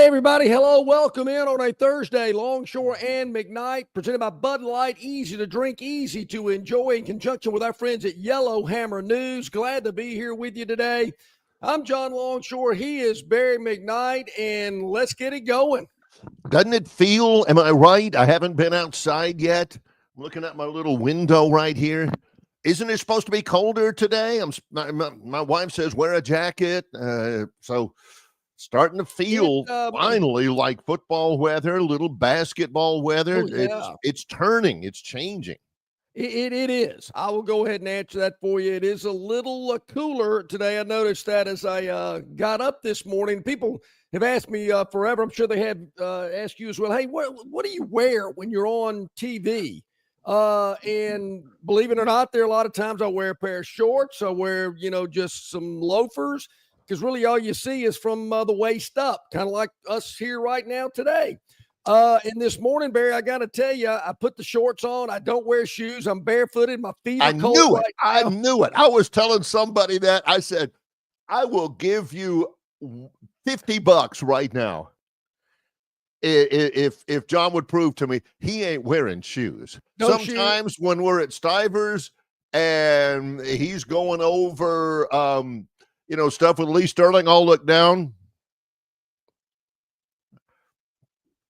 everybody. Hello. Welcome in on a Thursday. Longshore and McKnight, presented by Bud Light. Easy to drink, easy to enjoy in conjunction with our friends at Yellowhammer News. Glad to be here with you today. I'm John Longshore. He is Barry McKnight, and let's get it going. Doesn't it feel, am I right? I haven't been outside yet. I'm looking at my little window right here. Isn't it supposed to be colder today? My wife says wear a jacket. So starting to feel finally like football weather, little basketball weather. Oh, yeah. It's turning. It's changing. It is. I will go ahead and answer that for you. It is a little cooler today. I noticed that as I got up this morning. People have asked me forever. I'm sure they have asked you as well. Hey, what do you wear when you're on TV? And believe it or not, there are a lot of times I wear a pair of shorts. I wear, just some loafers, because really all you see is from the waist up, kind of like us here right now today. And this morning, Barry, I got to tell you, I put the shorts on. I don't wear shoes. I'm barefooted. My feet are cold. I knew it. I was telling somebody that. I said, I will give you $50 right now if John would prove to me he ain't wearing shoes. Sometimes when we're at Stivers and he's going over stuff with Lee Sterling, I'll look down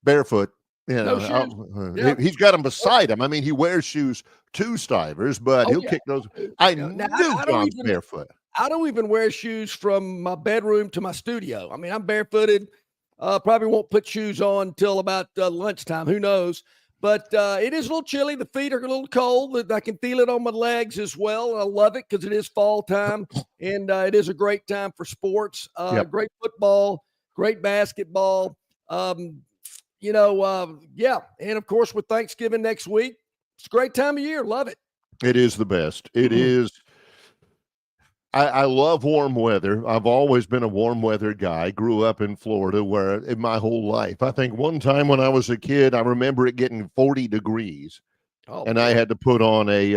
barefoot. He's got them beside him. I mean, he wears shoes to Stivers, but he'll kick those. I knew John's barefoot. I don't even wear shoes from my bedroom to my studio. I mean, I'm barefooted. Probably won't put shoes on until about lunchtime. Who knows? But it is a little chilly. The feet are a little cold. I can feel it on my legs as well. I love it because it is fall time, and it is a great time for sports. Great football, great basketball. And of course, with Thanksgiving next week, it's a great time of year. Love it. It is the best. It is. I love warm weather. I've always been a warm weather guy. Grew up in Florida in my whole life. I think one time when I was a kid, I remember it getting 40 degrees. And I had to put on a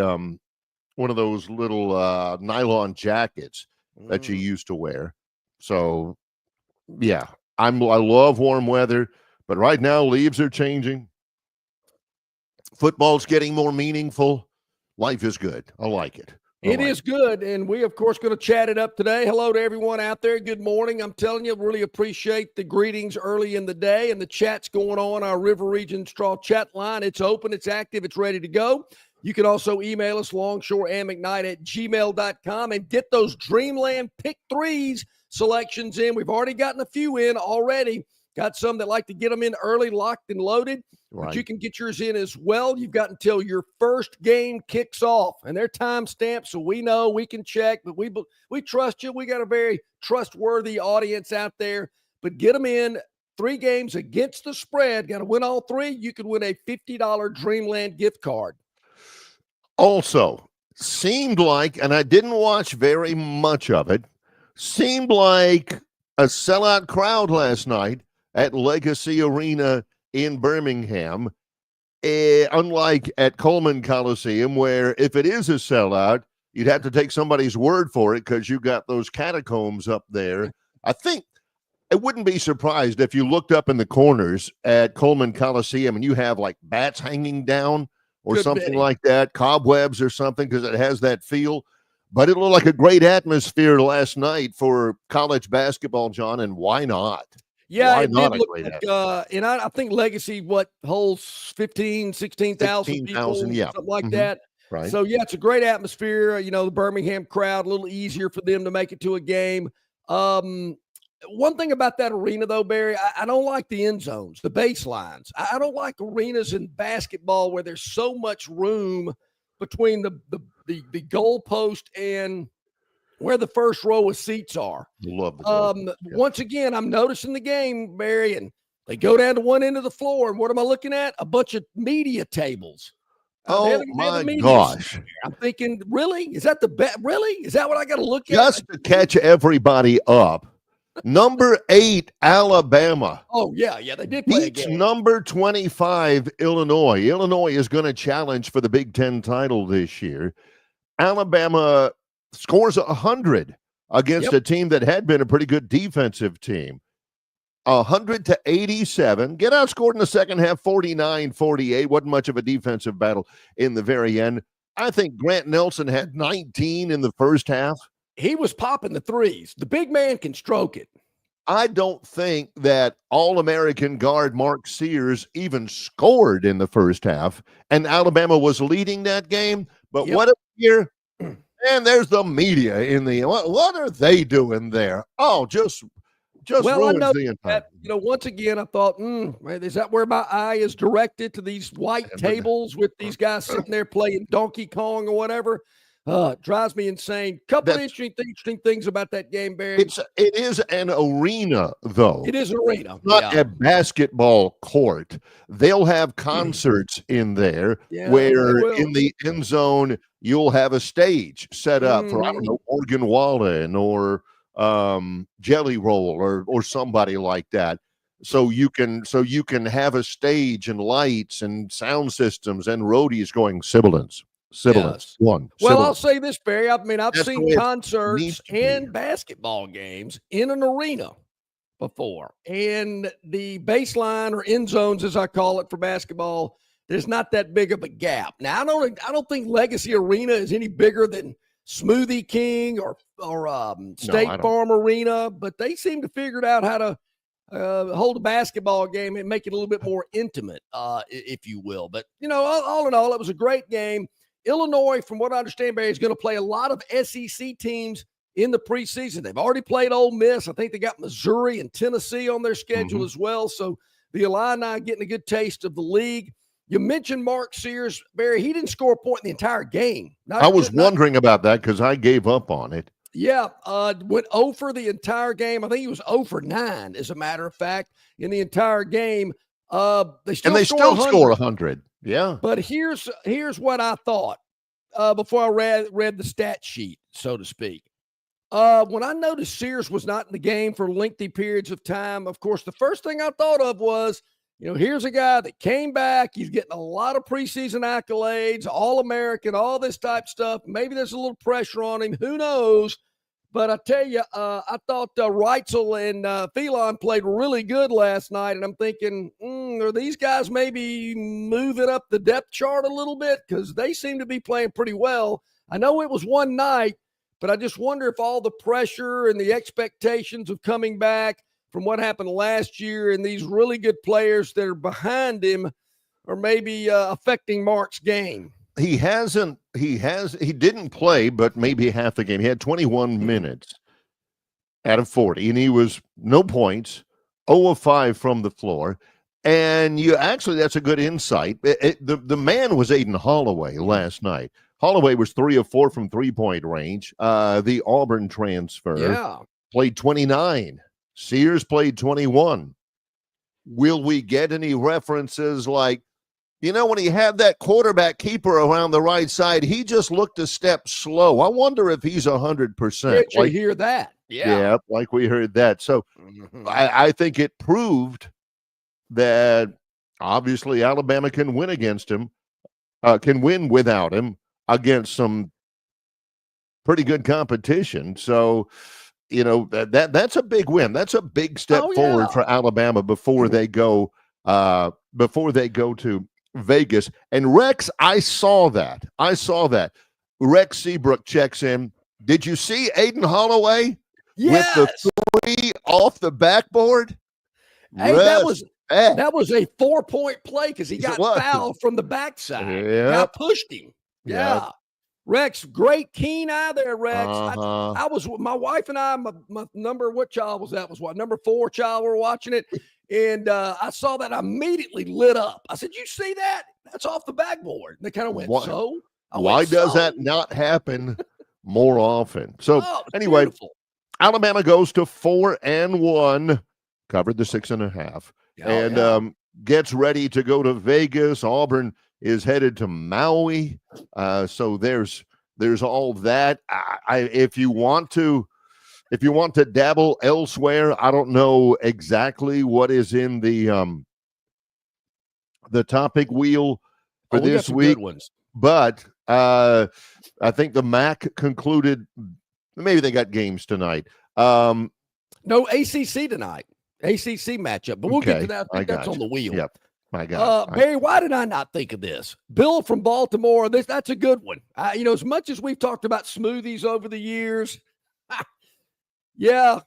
one of those little nylon jackets that you used to wear. So, yeah, I love warm weather. But right now, leaves are changing. Football's getting more meaningful. Life is good. I like it. It is good, and we, of course, going to chat it up today. Hello to everyone out there. Good morning. I'm telling you, really appreciate the greetings early in the day and the chats going on our River Region Straw chat line. It's open, it's active, it's ready to go. You can also email us, longshoreandmcknight@gmail.com, and get those Dreamland Pick Threes selections in. We've already gotten a few in already. Got some that like to get them in early, locked and loaded. Right. But you can get yours in as well. You've got until your first game kicks off, and they're time stamped, so we know we can check. But we trust you. We got a very trustworthy audience out there. But get them in. 3 games against the spread. Got to win all 3. You could win a $50 Dreamland gift card. Also, seemed like, and I didn't watch very much of it, seemed like a sellout crowd last night at Legacy Arena in Birmingham, unlike at Coleman Coliseum, where if it is a sellout, you'd have to take somebody's word for it because you got those catacombs up there. I think I wouldn't be surprised if you looked up in the corners at Coleman Coliseum and you have like bats hanging down or something like that, cobwebs or something, because it has that feel. But it looked like a great atmosphere last night for college basketball, John, and why not? Yeah, it did look like, and I think Legacy, holds 16,000 people, something like that. Right. So, yeah, it's a great atmosphere. The Birmingham crowd, a little easier for them to make it to a game. One thing about that arena, though, Barry, I don't like the end zones, the baselines. I don't like arenas in basketball where there's so much room between the goalpost and where the first row of seats are. Love the Once again, I'm noticing the game, Barry, and they go down to one end of the floor, and what am I looking at? A bunch of media tables. My gosh. I'm thinking, really? Is that the bet? Really? Is that what I got to look at? Just to catch everybody up, number 8, Alabama. Oh, yeah, they did play beats number 25, Illinois. Illinois is going to challenge for the Big Ten title this year. Alabama scores 100 against a team that had been a pretty good defensive team. 100-87. Get outscored in the second half, 49-48. Wasn't much of a defensive battle in the very end. I think Grant Nelson had 19 in the first half. He was popping the threes. The big man can stroke it. I don't think that All-American guard Mark Sears even scored in the first half, and Alabama was leading that game. But what a year. And there's the media in the – what are they doing there? Oh, just ruins the entire. Once again, I thought, is that where my eye is directed to these white tables with these guys sitting there playing Donkey Kong or whatever? It drives me insane. Couple of interesting things about that game, Barry. It is an arena, though. It is an arena. Not a basketball court. They'll have concerts in there where in the end zone you'll have a stage set up for, I don't know, Morgan Wallen or Jelly Roll or somebody like that. So you can have a stage and lights and sound systems and roadies going sibilance. Yes. Well, I'll say this, Barry. I mean, I've seen concerts and basketball games in an arena before, and the baseline or end zones, as I call it for basketball, there's not that big of a gap. Now, I don't think Legacy Arena is any bigger than Smoothie King or State Farm Arena, but they seem to figure out how to hold a basketball game and make it a little bit more intimate, if you will. But all in all, it was a great game. Illinois, from what I understand, Barry, is going to play a lot of SEC teams in the preseason. They've already played Ole Miss. I think they got Missouri and Tennessee on their schedule as well. So the Illini getting a good taste of the league. You mentioned Mark Sears, Barry. He didn't score a point in the entire game. I was wondering about that because I gave up on it. Yeah, went 0 for the entire game. I think he was 0 for 9, as a matter of fact, in the entire game. They still score 100. Yeah. But here's what I thought before I read the stat sheet, so to speak. When I noticed Sears was not in the game for lengthy periods of time, of course, the first thing I thought of was, here's a guy that came back. He's getting a lot of preseason accolades, All-American, all this type stuff. Maybe there's a little pressure on him. Who knows? But I tell you, I thought Reitzel and Phelan played really good last night, and I'm thinking, are these guys maybe moving up the depth chart a little bit? Because they seem to be playing pretty well. I know it was one night, but I just wonder if all the pressure and the expectations of coming back from what happened last year and these really good players that are behind him are maybe affecting Mark's game. He didn't play, but maybe half the game. He had 21 minutes out of 40, and he was no points, 0 of 5 from the floor. And that's a good insight. The man was Aiden Holloway last night. Holloway was 3 of 4 from 3-point range. The Auburn transfer played 29. Sears played 21. Will we get any references like, when he had that quarterback keeper around the right side, he just looked a step slow. I wonder if he's 100%. Did you hear that? Yeah, like we heard that. So I think it proved that obviously Alabama can win against him, can win without him against some pretty good competition. So, that's a big win. That's a big step forward for Alabama before they go to Vegas. And Rex, I saw that. Rex Seabrook checks in. Did you see Aiden Holloway with the 3 off the backboard? Hey, that was a 4-point play because he got fouled from the backside. I pushed him. Yeah. Rex, great keen eye there, Rex. I was my wife and I, my number, what child was that? Was what, number 4 child? We're watching it. And I saw that, I immediately lit up. I said, "You see that? That's off the backboard." And they kind of went, why does that not happen more often? So anyway, beautiful. Alabama goes to 4-1, covered the 6.5, and gets ready to go to Vegas. Auburn is headed to Maui. So there's all that. If you want to dabble elsewhere, I don't know exactly what is in the topic wheel for this week, but I think the MAC concluded. Maybe they got games tonight. No ACC tonight. ACC matchup, but we'll get to that. I think that's on the wheel. Yep. My God. Barry, why did I not think of this? Bill from Baltimore, that's a good one. As much as we've talked about smoothies over the years, yeah,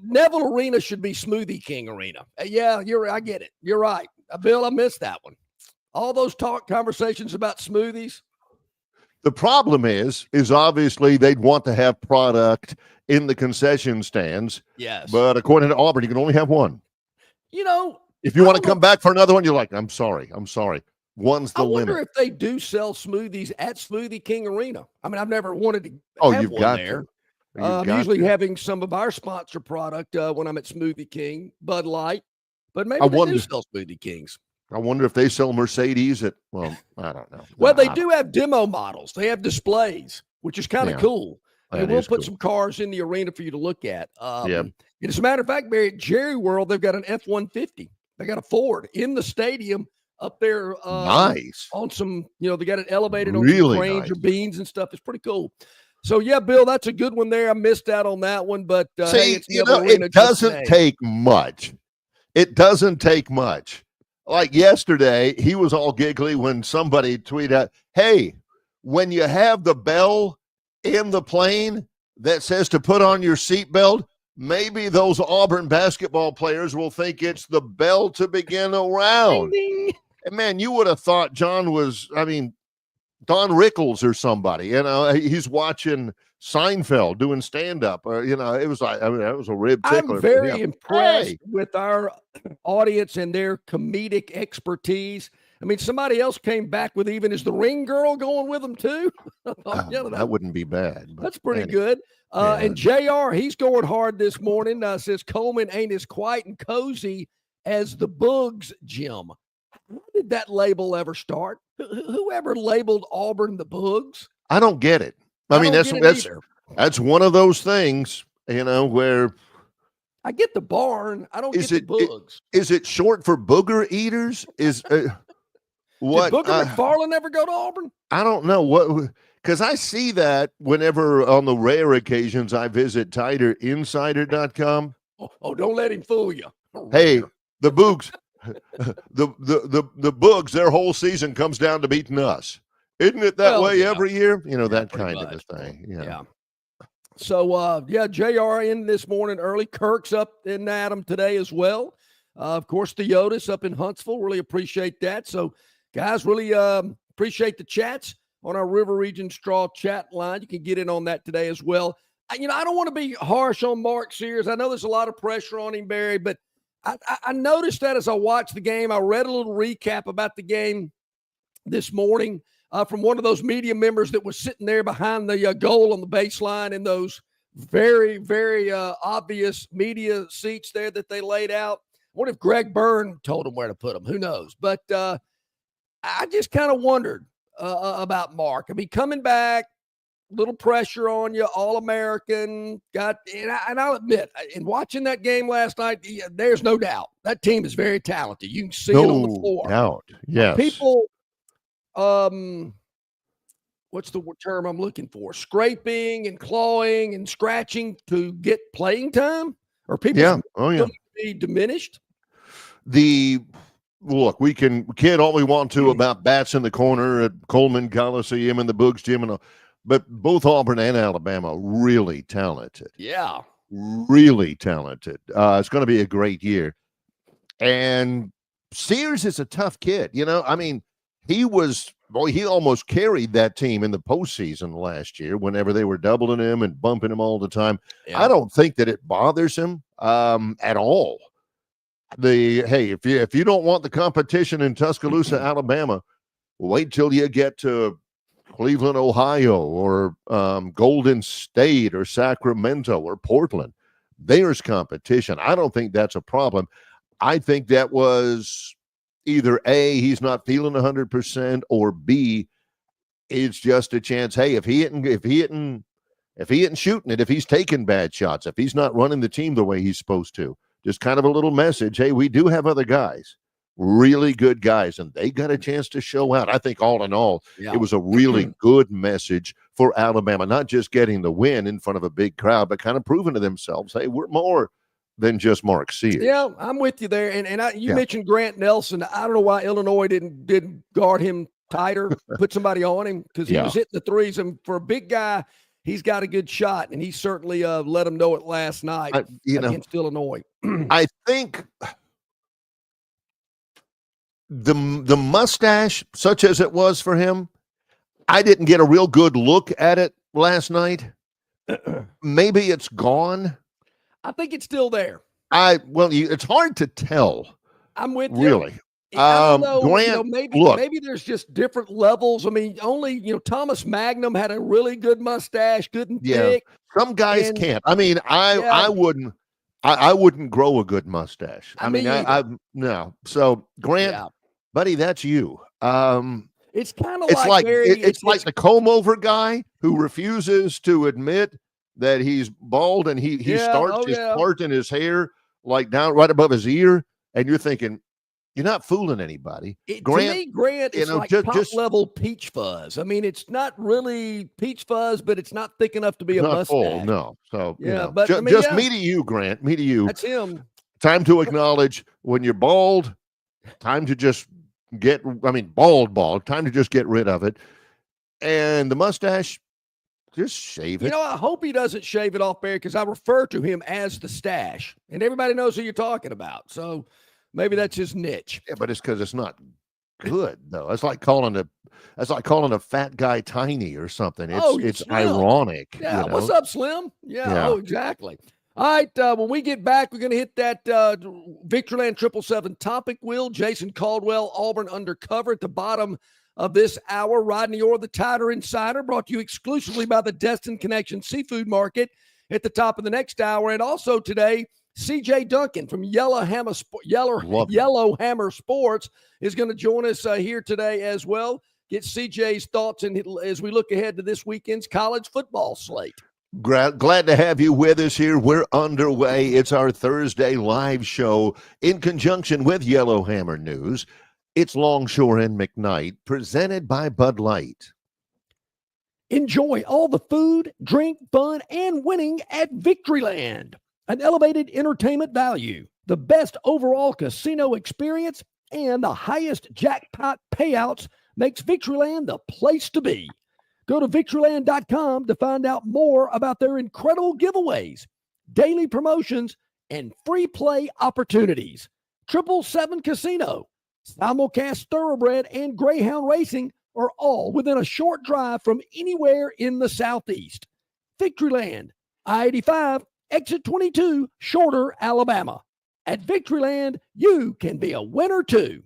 Neville Arena should be Smoothie King Arena. Yeah, I get it. You're right. Bill, I missed that one. All those conversations about smoothies. The problem is obviously they'd want to have product in the concession stands. Yes. But according to Auburn, you can only have one. If you want to come back for another one, you're like, I'm sorry. One's the limit. I wonder if they do sell smoothies at Smoothie King Arena. I mean, I've never wanted to have you've one got there. to. I'm usually having some of our sponsor product when I'm at Smoothie King, Bud Light, but maybe they do sell Smoothie Kings. I wonder if they sell Mercedes I don't know. Well, they do have demo models. They have displays, which is kind of cool. And we'll put some cars in the arena for you to look at. And as a matter of fact, Barry, at Jerry World, they've got an F-150. They got a Ford in the stadium up there. Nice. On some, they got it elevated on some cranes or beams and stuff. It's pretty cool. So, yeah, Bill, that's a good one there. I missed out on that one. But, it doesn't take much. It doesn't take much. Like yesterday, he was all giggly when somebody tweeted out, hey, when you have the bell in the plane that says to put on your seatbelt, maybe those Auburn basketball players will think it's the bell to begin a round. Ding, ding. And man, you would have thought Don Rickles or somebody, he's watching Seinfeld doing stand-up, it was like, that was a rib tickler. I'm very impressed with our audience and their comedic expertise. I mean, somebody else came back with is the ring girl going with them too? That wouldn't be bad. That's pretty good. And JR, he's going hard this morning. Says Coleman ain't as quiet and cozy as the Boogs Gym. How did that label ever start? Whoever labeled Auburn the Boogs? I don't get it. I mean, that's one of those things, where I get the barn. I don't get the Boogs. Is it short for booger eaters? What? Did Booger McFarland ever go to Auburn? I don't know because I see that whenever on the rare occasions I visit TighterInsider.com. Oh, don't let him fool you. Hey, the Boogs, the Boogs, their whole season comes down to beating us. Isn't it that way every year? That kind of a thing. Yeah. So, JR in this morning early. Kirk's up in Adam today as well. Of course, the Yotis up in Huntsville. Really appreciate that. So, guys, really appreciate the chats on our River Region Straw chat line. You can get in on that today as well. I don't want to be harsh on Mark Sears. I know there's a lot of pressure on him, Barry, but I noticed that as I watched the game. I read a little recap about the game this morning from one of those media members that was sitting there behind the goal on the baseline in those very, very obvious media seats there that they laid out. What if Greg Byrne told him where to put them? Who knows? But I just kind of wondered about Mark. I mean, coming back, little pressure on you, All-American. And I'll admit, in watching that game last night, there's no doubt that team is very talented. You can see it on the floor. No doubt. Yes. People, what's the term I'm looking for? Scraping and clawing and scratching to get playing time? Or people be diminished? Look, we can kid all we want to about bats in the corner at Coleman Coliseum and the Boogs Gym, but both Auburn and Alabama really talented. Yeah. Really talented. It's going to be a great year. And Sears is a tough kid. I mean, he almost carried that team in the postseason last year whenever they were doubling him and bumping him all the time. Yeah. I don't think that it bothers him at all. If you don't want the competition in Tuscaloosa, Alabama, wait till you get to Cleveland, Ohio, or Golden State, or Sacramento, or Portland. There's competition. I don't think that's a problem. I think that was either A, he's not feeling 100%, or B, it's just a chance. Hey, if he isn't shooting it, if he's taking bad shots, if he's not running the team the way he's supposed to, just kind of a little message. Hey, we do have other guys, really good guys, and they got a chance to show out. I think all in all, it was a really good message for Alabama, not just getting the win in front of a big crowd, but kind of proving to themselves, hey, we're more than just Mark Sears. Yeah, I'm with you there. And you Yeah. mentioned Grant Nelson. I don't know why Illinois didn't guard him tighter, put somebody on him, because he was hitting the threes. And for a big guy, he's got a good shot, and he certainly let him know it last night against Illinois. I think the mustache, such as it was for him, I didn't get a real good look at it last night. Maybe it's gone. I think it's still there. It's hard to tell. I'm with you. Really. I don't know, Grant, maybe there's just different levels. I mean, only Thomas Magnum had a really good mustache, good and thick. Some guys can't. I mean, I wouldn't grow a good mustache. No. So Grant, buddy, that's you. It's kind of it's like the comb over guy who refuses to admit that he's bald, and he starts his part in his hair like down right above his ear, and you're thinking, you're not fooling anybody. Grant, to me, Grant is like top-level peach fuzz. I mean, it's not really peach fuzz, but it's not thick enough to be a mustache. Full, no. So, but me to you, Grant. Me to you. That's him. Time to acknowledge when you're bald. Time to just bald. Time to just get rid of it. And the mustache, just shave it. I hope he doesn't shave it off, Barry, because I refer to him as the stash, and everybody knows who you're talking about. So maybe that's his niche. Yeah, but it's because it's not good, though. It's like calling a fat guy tiny or something. It's ironic. Yeah. What's up, Slim? Yeah. Oh, exactly. All right. When we get back, we're going to hit that Victoryland 777 topic wheel. Jason Caldwell, Auburn Undercover at the bottom of this hour. Rodney Orr, the Tider Insider, brought to you exclusively by the Destin Connection Seafood Market at the top of the next hour. And also today, CJ Duncan from Yellowhammer Sports is going to join us here today as well. Get CJ's thoughts as we look ahead to this weekend's college football slate. Glad to have you with us here. We're underway. It's our Thursday live show in conjunction with Yellowhammer News. It's Longshore and McKnight, presented by Bud Light. Enjoy all the food, drink, fun, and winning at Victoryland. An elevated entertainment value, the best overall casino experience, and the highest jackpot payouts makes Victoryland the place to be. Go to Victoryland.com to find out more about their incredible giveaways, daily promotions, and free play opportunities. 777 Casino, simulcast thoroughbred, and Greyhound Racing are all within a short drive from anywhere in the Southeast. Victoryland, I-85, Exit 22, Shorter, Alabama. At Victoryland, you can be a winner too.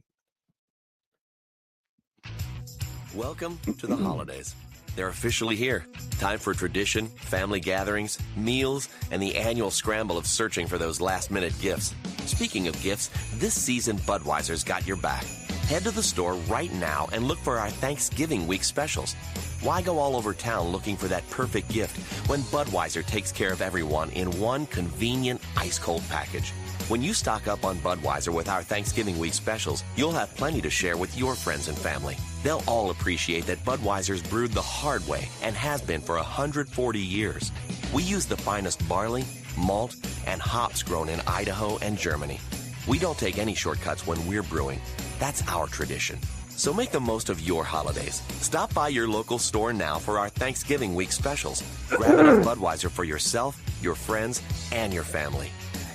Welcome to the holidays. They're officially here. Time for tradition, family gatherings, meals, and the annual scramble of searching for those last-minute gifts. Speaking of gifts, this season Budweiser's got your back. Head to the store right now and look for our Thanksgiving week specials. Why go all over town looking for that perfect gift when Budweiser takes care of everyone in one convenient ice-cold package? When you stock up on Budweiser with our Thanksgiving week specials, you'll have plenty to share with your friends and family. They'll all appreciate that Budweiser's brewed the hard way and has been for 140 years. We use the finest barley, malt, and hops grown in Idaho and Germany. We don't take any shortcuts when we're brewing. That's our tradition. So make the most of your holidays. Stop by your local store now for our Thanksgiving week specials. Grab enough Budweiser for yourself, your friends, and your family.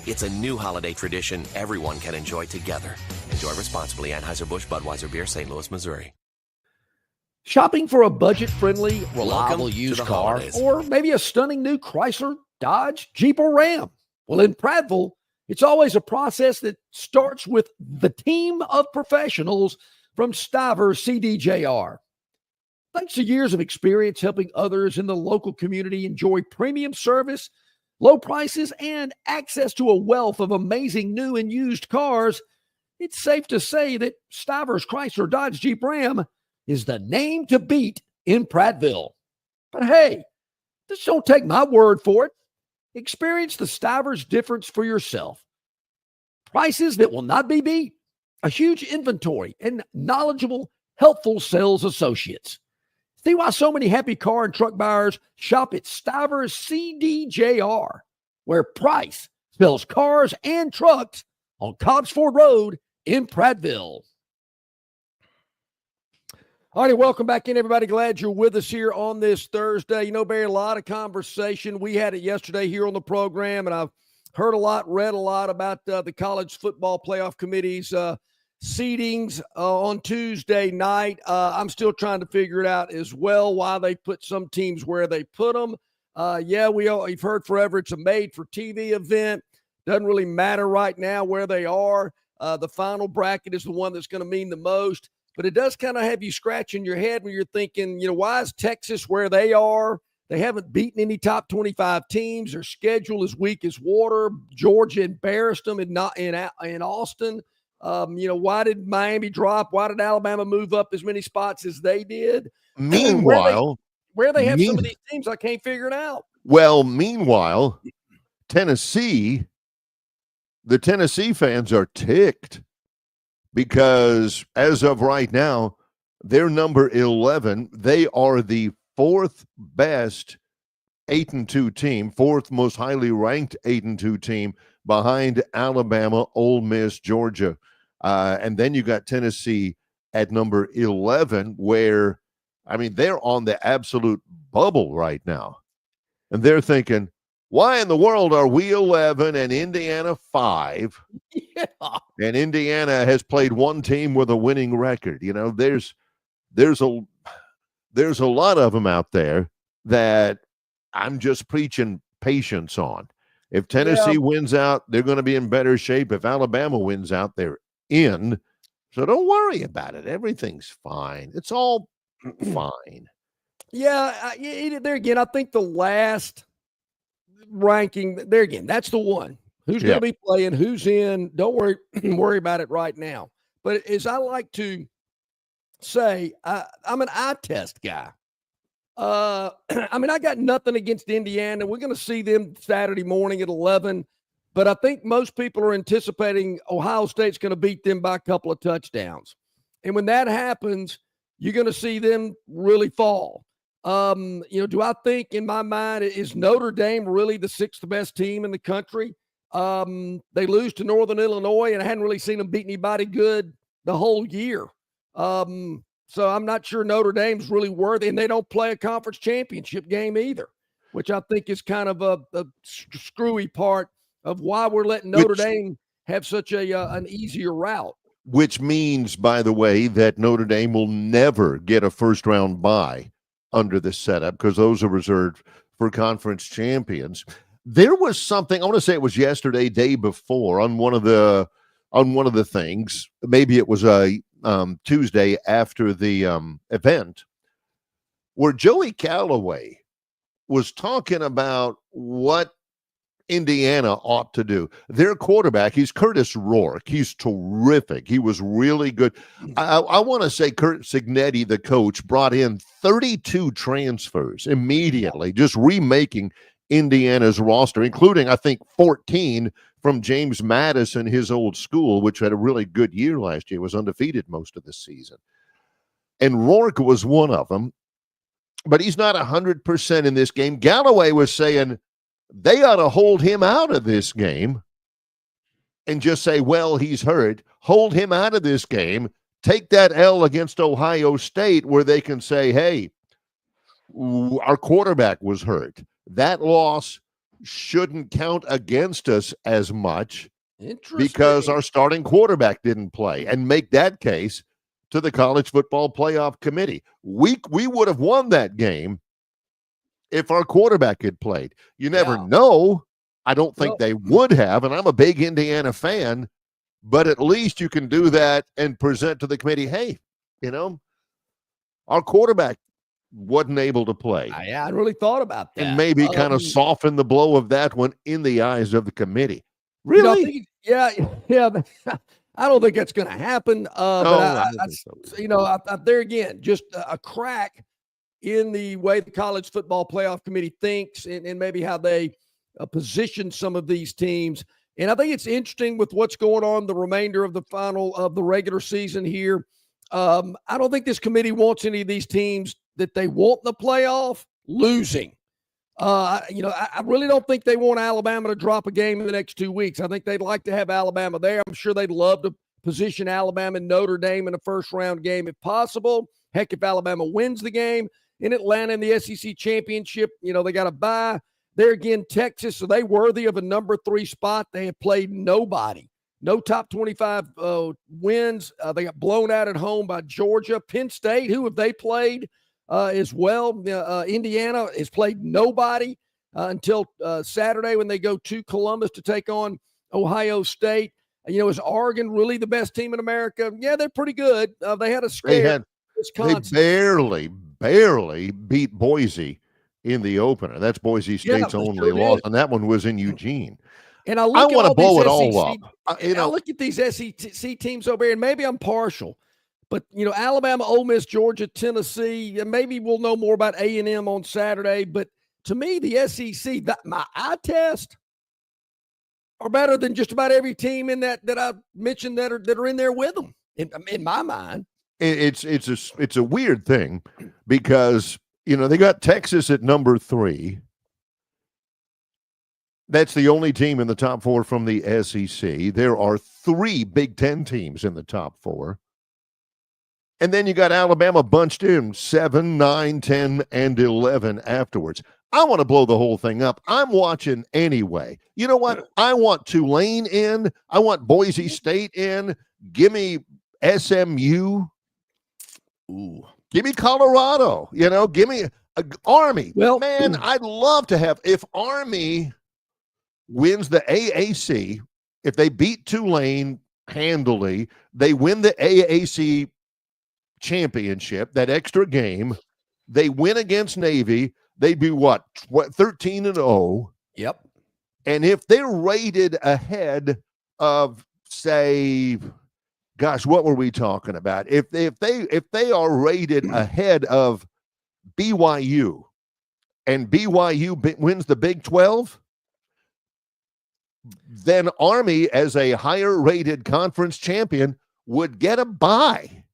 It's a new holiday tradition everyone can enjoy together. Enjoy responsibly. Anheuser-Busch Budweiser Beer, St. Louis, Missouri. Shopping for a budget-friendly, reliable used car, holidays. or maybe a stunning new Chrysler, Dodge, Jeep, or Ram? Well, in Prattville, it's always a process that starts with the team of professionals from Stiver CDJR. Thanks to years of experience helping others in the local community enjoy premium service, low prices, and access to a wealth of amazing new and used cars, it's safe to say that Stiver's Chrysler, Dodge, Jeep, Ram is the name to beat in Prattville. But hey, just don't take my word for it. Experience the Stiver's difference for yourself. Prices that will not be beat, a huge inventory, and knowledgeable, helpful sales associates. See why so many happy car and truck buyers shop at Stiver's CDJR, where price, sells cars and trucks on Cobbs Ford Road in Prattville. All righty, welcome back in, everybody. Glad you're with us here on this Thursday. You know, Barry, a lot of conversation. We had it yesterday here on the program, and I've heard a lot, read a lot about the College Football Playoff Committee's seedings on Tuesday night. I'm still trying to figure it out as well, why they put some teams where they put them. We've heard forever it's a made-for-TV event. Doesn't really matter right now where they are. The final bracket is the one that's going to mean the most. But it does kind of have you scratching your head when you're thinking, why is Texas where they are? They haven't beaten any top 25 teams. Their schedule is weak as water. Georgia embarrassed them in Austin. Why did Miami drop? Why did Alabama move up as many spots as they did? Meanwhile, where they have some of these teams, I can't figure it out. Well, meanwhile, the Tennessee fans are ticked because as of right now, they're number 11. They are the fourth best 8-2 team, fourth most highly ranked 8-2 team behind Alabama, Ole Miss, Georgia. And then you got Tennessee at number 11, where, they're on the absolute bubble right now. And they're thinking, why in the world are we 11 and Indiana 5? Yeah. And Indiana has played one team with a winning record. There's a lot of them out there that I'm just preaching patience on. If Tennessee wins out, they're going to be in better shape. If Alabama wins out, they're in. So don't worry about it. Everything's fine. It's all fine. Yeah, there again, I think the last ranking there again, that's the one. Who's going to be playing? Who's in? Don't worry about it right now. But as I like to say, I'm an eye test guy. I got nothing against Indiana. We're going to see them Saturday morning at 11. But I think most people are anticipating Ohio State's going to beat them by a couple of touchdowns. And when that happens, you're going to see them really fall. Do I think in my mind, is Notre Dame really the sixth best team in the country? They lose to Northern Illinois, and I hadn't really seen them beat anybody good the whole year. So I'm not sure Notre Dame's really worthy, and they don't play a conference championship game either, which I think is kind of a screwy part of why we're letting Notre Dame have such an easier route. Which means, by the way, that Notre Dame will never get a first-round bye under this setup because those are reserved for conference champions. There was something, I want to say it was yesterday, day before, on one of the things. Maybe it was a Tuesday after the event, where Joey Callaway was talking about what Indiana ought to do. Their quarterback, he's Curtis Rourke. He's terrific. He was really good. I want to say Kurt Cignetti, the coach, brought in 32 transfers immediately, just remaking Indiana's roster, including, I think, 14 from James Madison, his old school, which had a really good year last year, was undefeated most of the season. And Rourke was one of them, but he's not 100% in this game. Galloway was saying they ought to hold him out of this game and just say, well, he's hurt. Hold him out of this game. Take that L against Ohio State where they can say, hey, our quarterback was hurt. That loss shouldn't count against us as much because our starting quarterback didn't play, and make that case to the College Football Playoff Committee. We would have won that game if our quarterback had played. You never know. I don't think they would have, and I'm a big Indiana fan, but at least you can do that and present to the committee, hey, our quarterback wasn't able to play. I really thought about that. And maybe kind of soften the blow of that one in the eyes of the committee. Really? Yeah. I don't think that's going to happen. But there again, just a crack in the way the College Football Playoff Committee thinks and maybe how they position some of these teams. And I think it's interesting with what's going on the remainder of the final of the regular season here. I don't think this committee wants any of these teams that they want in the playoff losing. I really don't think they want Alabama to drop a game in the next 2 weeks. I think they'd like to have Alabama there. I'm sure they'd love to position Alabama and Notre Dame in a first-round game if possible. Heck, if Alabama wins the game in Atlanta in the SEC championship, they got to bye. There again, Texas, are they worthy of a number 3 spot? They have played nobody. No top 25 wins. They got blown out at home by Georgia. Penn State, who have they played as well? Indiana has played nobody until Saturday when they go to Columbus to take on Ohio State. Is Oregon really the best team in America? Yeah, they're pretty good. They had a scare. They barely beat Boise in the opener. That's Boise State's only loss, and that one was in Eugene. And I want to blow it all up. I look at these SEC teams over here, and maybe I'm partial, but Alabama, Ole Miss, Georgia, Tennessee, and maybe we'll know more about A&M on Saturday. But to me, the SEC, my eye test, are better than just about every team in that I mentioned that are in there with them. In my mind, it's a weird thing because they got Texas at number 3. That's the only team in the top 4 from the SEC. There are 3 Big Ten teams in the top 4. And then you got Alabama bunched in 7, 9, 10, and 11 afterwards. I want to blow the whole thing up. I'm watching anyway. You know what? I want Tulane in. I want Boise State in. Give me SMU. Ooh. Give me Colorado. Give me Army. Well, man, I'd love to have, if Army wins the AAC, if they beat Tulane handily, they win the AAC championship, that extra game, they win against Navy, they'd be what 13-0. Yep. And if they're rated ahead of, say, gosh, what were we talking about? If they are rated ahead of BYU, and BYU wins the Big 12, then Army, as a higher rated conference champion, would get a bye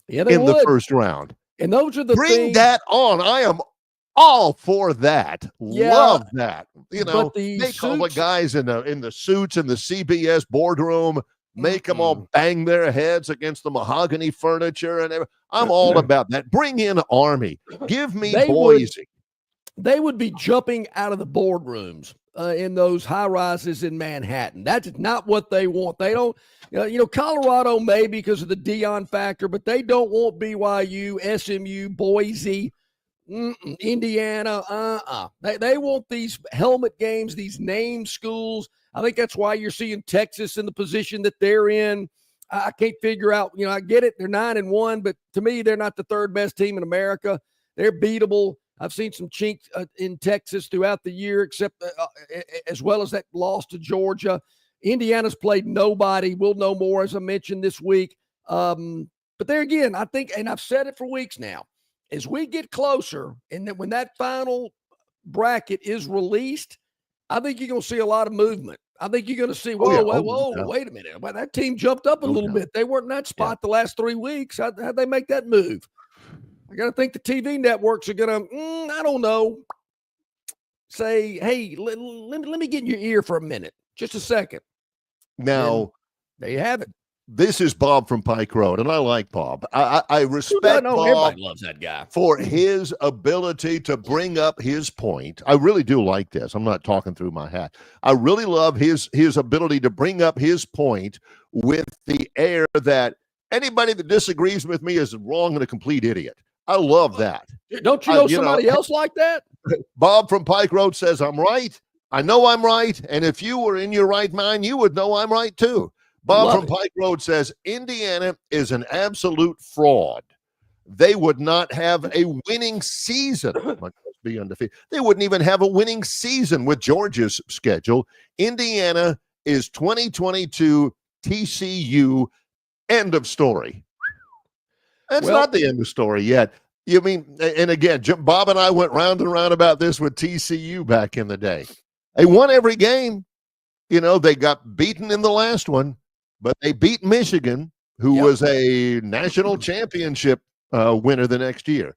in the first round. And those are the Bring that on. I am all for that. Yeah, love that. They call the guys in the suits in the CBS boardroom, make them all bang their heads against the mahogany furniture and everything. I'm all about that. Bring in Army. Give me Boise. They would be jumping out of the boardrooms in those high rises in Manhattan. That's not what they want. They don't, Colorado may because of the Dion factor, but they don't want BYU, SMU, Boise, Indiana. They want these helmet games, these name schools. I think that's why you're seeing Texas in the position that they're in. I can't figure out, I get it. They're 9-1, but to me, they're not the third best team in America. They're beatable. I've seen some chinks in Texas throughout the year, except as well as that loss to Georgia. Indiana's played nobody. We'll know more, as I mentioned this week. But there again, I think, and I've said it for weeks now, as we get closer, and then when that final bracket is released, I think you're going to see a lot of movement. I think you're going to see, whoa, wait a minute. Well, that team jumped up a little bit. They weren't in that spot the last 3 weeks. How'd they make that move? I got to think the TV networks are going to, I don't know, say, hey, let me get in your ear for a minute. Just a second. Now, and there you have it. This is Bob from Pike Road, and I like Bob. I respect Bob. Everybody loves that guy. For his ability to bring up his point. I really do like this. I'm not talking through my hat. I really love his ability to bring up his point with the air that anybody that disagrees with me is wrong and a complete idiot. I love that. Don't you know somebody else like that? Bob from Pike Road says, I'm right. I know I'm right. And if you were in your right mind, you would know I'm right too. Bob from Pike Road says, Indiana is an absolute fraud. They would not have a winning season. Be undefeated. They wouldn't even have a winning season with Georgia's schedule. Indiana is 2022 TCU. End of story. That's not the end of story yet. You mean, and again, Bob and I went round and round about this with TCU back in the day. They won every game. They got beaten in the last one, but they beat Michigan, who was a national championship winner the next year.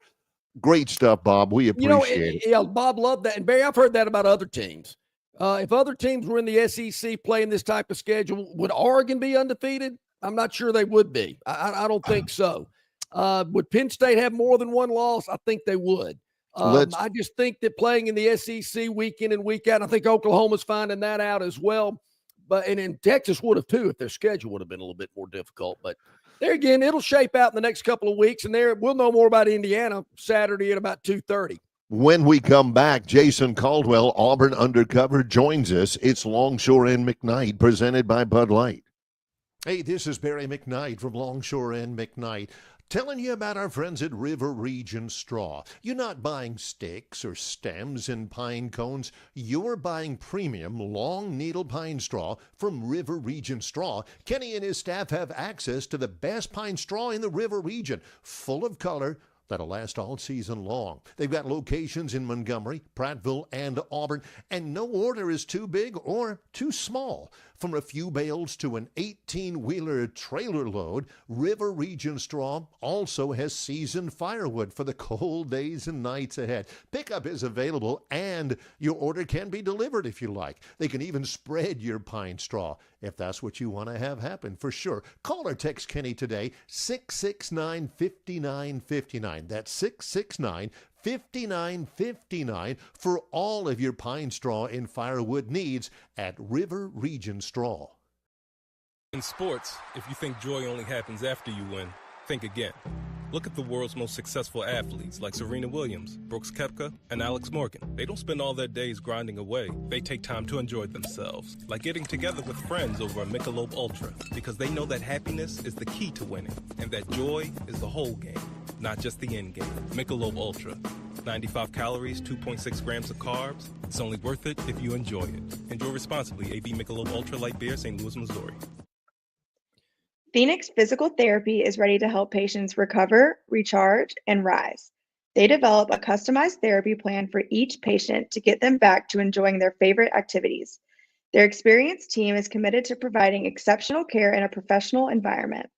Great stuff, Bob. We appreciate it. Yeah, Bob loved that. And Barry, I've heard that about other teams. If other teams were in the SEC playing this type of schedule, would Oregon be undefeated? I'm not sure they would be. I don't think so. Would Penn State have more than one loss? I think they would. I just think that playing in the SEC week in and week out, I think Oklahoma's finding that out as well. And in Texas would have too if their schedule would have been a little bit more difficult. But there again, it'll shape out in the next couple of weeks, and we'll know more about Indiana Saturday at about 2:30. When we come back, Jason Caldwell, Auburn Undercover, joins us. It's Longshore and McKnight, presented by Bud Light. Hey, this is Barry McKnight from Longshore and McKnight, telling you about our friends at River Region Straw. You're not buying sticks or stems and pine cones. You're buying premium long needle pine straw from River Region Straw. Kenny and his staff have access to the best pine straw in the River Region, full of color, that'll last all season long. They've got locations in Montgomery, Prattville, and Auburn, and no order is too big or too small. From a few bales to an 18-wheeler trailer load, River Region Straw also has seasoned firewood for the cold days and nights ahead. Pickup is available, and your order can be delivered if you like. They can even spread your pine straw if that's what you want to have happen, for sure. Call or text Kenny today, 669-5959. That's 669-5959 for all of your pine straw and firewood needs at River Region Straw. In sports, if you think joy only happens after you win, think again. Look at the world's most successful athletes like Serena Williams, Brooks Koepka, and Alex Morgan. They don't spend all their days grinding away. They take time to enjoy themselves, like getting together with friends over a Michelob Ultra, because they know that happiness is the key to winning, and that joy is the whole game, not just the end game. Michelob Ultra. 95 calories, 2.6 grams of carbs. It's only worth it if you enjoy it. Enjoy responsibly. AB Michelob Ultra Light Beer, St. Louis, Missouri. Phoenix Physical Therapy is ready to help patients recover, recharge, and rise. They develop a customized therapy plan for each patient to get them back to enjoying their favorite activities. Their experienced team is committed to providing exceptional care in a professional environment.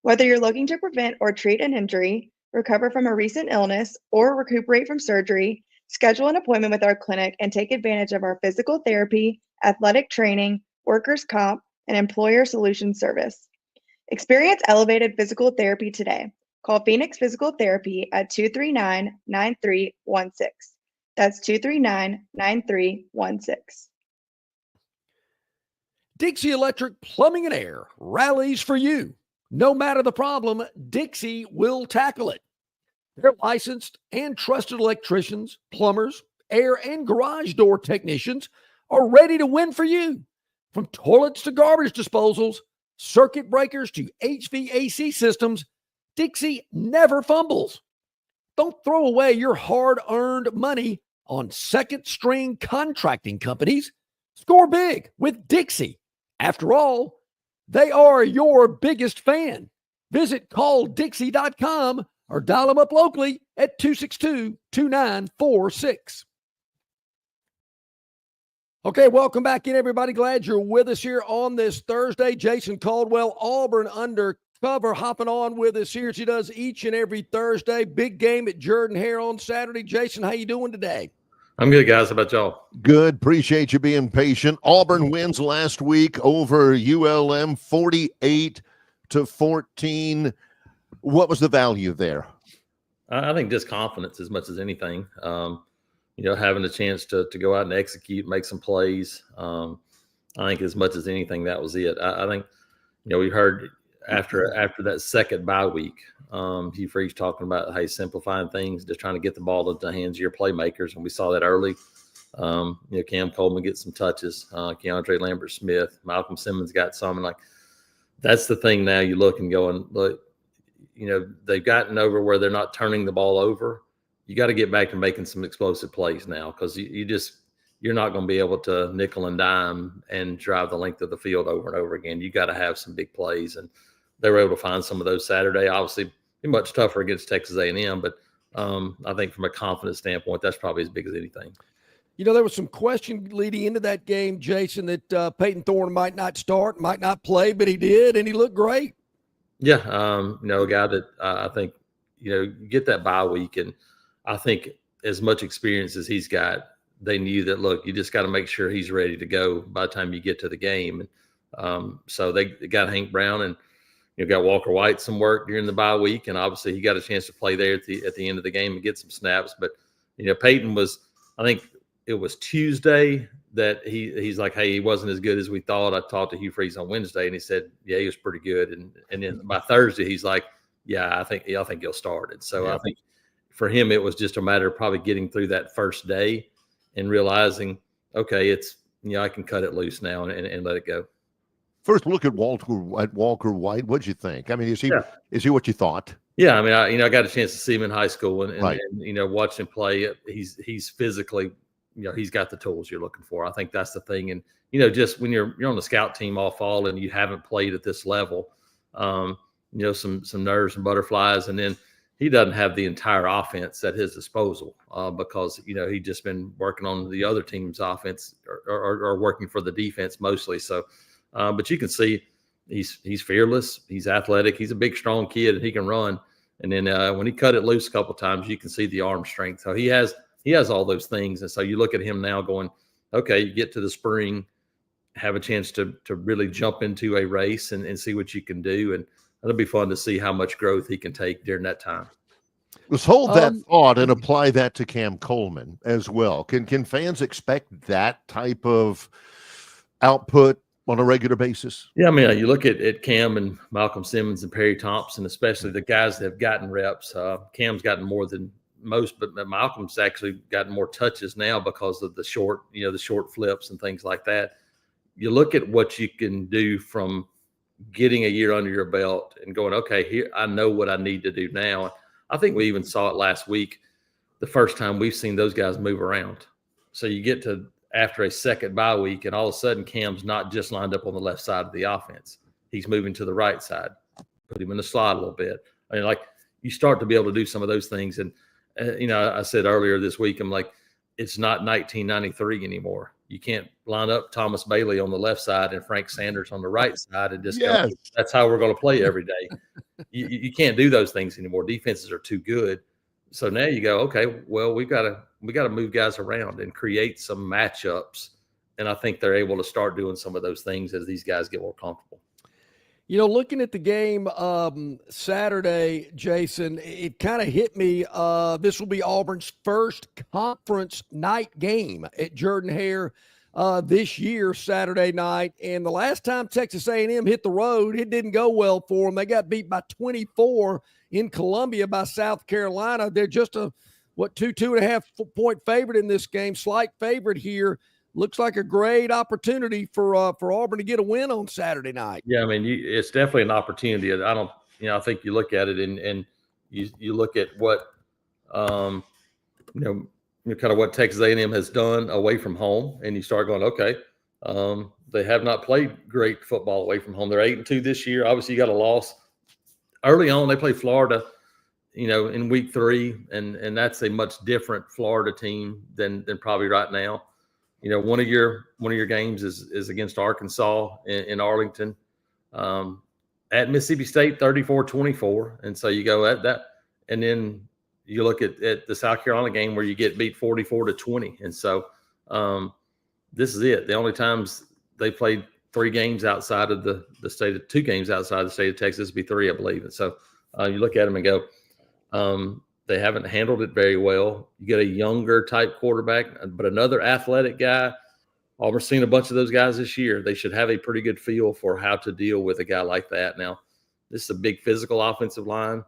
Whether you're looking to prevent or treat an injury, recover from a recent illness, or recuperate from surgery, schedule an appointment with our clinic and take advantage of our physical therapy, athletic training, workers' comp, and employer solutions service. Experience elevated physical therapy today. Call Phoenix Physical Therapy at 239-9316. That's 239-9316. Dixie Electric Plumbing and Air rallies for you. No matter the problem, Dixie will tackle it. Their licensed and trusted electricians, plumbers, air and garage door technicians are ready to win for you. From toilets to garbage disposals, circuit breakers to HVAC systems, Dixie never fumbles. Don't throw away your hard-earned money on second-string contracting companies. Score big with Dixie. After all, they are your biggest fan. Visit calldixie.com or dial them up locally at 262-2946. Okay, welcome back in, everybody. Glad you're with us here on this Thursday. Jason Caldwell, Auburn Undercover, hopping on with us here as he does each and every Thursday. Big game at Jordan-Hare on Saturday. Jason, how you doing today? I'm good, guys. How about y'all? Good. Appreciate you being patient. Auburn wins last week over ULM 48-14. What was the value there? I think just confidence as much as anything. Having a chance to go out and execute, make some plays. I think as much as anything, that was it. I think, we heard after that second bye week, Hugh Freeze talking about, hey, simplifying things, just trying to get the ball into the hands of your playmakers. And we saw that early. Cam Coleman gets some touches, Keandre Lambert-Smith, Malcolm Simmons got some. And that's the thing now you look and go and look, they've gotten over where they're not turning the ball over. You got to get back to making some explosive plays now, because you're not going to be able to nickel and dime and drive the length of the field over and over again. You got to have some big plays, and they were able to find some of those Saturday. Obviously, be much tougher against Texas A&M, but I think from a confidence standpoint, that's probably as big as anything. There was some question leading into that game, Jason, that Peyton Thorne might not start, might not play, but he did, and he looked great. Yeah, a guy that I think, you get that bye week, and I think as much experience as he's got, they knew that, look, you just got to make sure he's ready to go by the time you get to the game. So they got Hank Brown and got Walker White some work during the bye week, and obviously he got a chance to play there at the end of the game and get some snaps. But Peyton was, I think it was Tuesday that he's like, hey, he wasn't as good as we thought. I talked to Hugh Freeze on Wednesday, and he said, yeah, he was pretty good. And then by Thursday, he's like, yeah, I think he'll start it. So I think for him, it was just a matter of probably getting through that first day and realizing, okay, it's I can cut it loose now and let it go. First look at Walker White. What'd you think? I mean, is he what you thought? Yeah, I mean, I got a chance to see him in high school and right. Watch him play. He's physically, he's got the tools you're looking for. I think that's the thing. And just when you're on the scout team all fall and you haven't played at this level, some nerves and butterflies, and then he doesn't have the entire offense at his disposal because he's just been working on the other team's offense or working for the defense mostly. So, but you can see he's fearless, he's athletic, he's a big, strong kid, and he can run. And then when he cut it loose a couple of times, you can see the arm strength. So he has all those things. And so you look at him now going, okay, you get to the spring, have a chance to really jump into a race and see what you can do. And it'll be fun to see how much growth he can take during that time. Let's hold that thought and apply that to Cam Coleman as well. Can fans expect that type of output on a regular basis? Yeah, I mean, you look at Cam and Malcolm Simmons and Perry Thompson, especially the guys that have gotten reps. Cam's gotten more than most, but Malcolm's actually gotten more touches now because of the short flips and things like that. You look at what you can do from getting a year under your belt and going, okay, here, I know what I need to do now. I think we even saw it last week, the first time we've seen those guys move around. So you get to after a second bye week, and all of a sudden Cam's not just lined up on the left side of the offense. He's moving to the right side, put him in the slot a little bit. I mean, like, you start to be able to do some of those things. And, I said earlier this week, I'm like, it's not 1993 anymore. You can't line up Thomas Bailey on the left side and Frank Sanders on the right side and just go, that's how we're going to play every day. You can't do those things anymore. Defenses are too good. So now you go, okay, well, we got to move guys around and create some matchups. And I think they're able to start doing some of those things as these guys get more comfortable. Looking at the game Saturday, Jason, it kind of hit me. This will be Auburn's first conference night game at Jordan-Hare this year, Saturday night. And the last time Texas A&M hit the road, it didn't go well for them. They got beat by 24 in Columbia by South Carolina. They're just a 2.5 point favorite in this game, slight favorite here. Looks like a great opportunity for Auburn to get a win on Saturday night. Yeah, I mean, it's definitely an opportunity. I think you look at it and you look at what, kind of what Texas A&M has done away from home, and you start going, okay, they have not played great football away from home. They're 8-2 this year. Obviously, you got a loss early on. They played Florida, in week 3, and that's a much different Florida team than probably right now. One of your games is against Arkansas in Arlington, at Mississippi State, 34-24. And so you go at that, and then you look at the South Carolina game where you get beat 44-20. And so this is it. The only times they played 3 games outside of the state of 2 games outside the state of Texas, be 3, I believe. And so you look at them and go, they haven't handled it very well. You get a younger type quarterback, but another athletic guy. Auburn's seen a bunch of those guys this year. They should have a pretty good feel for how to deal with a guy like that. Now, this is a big physical offensive line,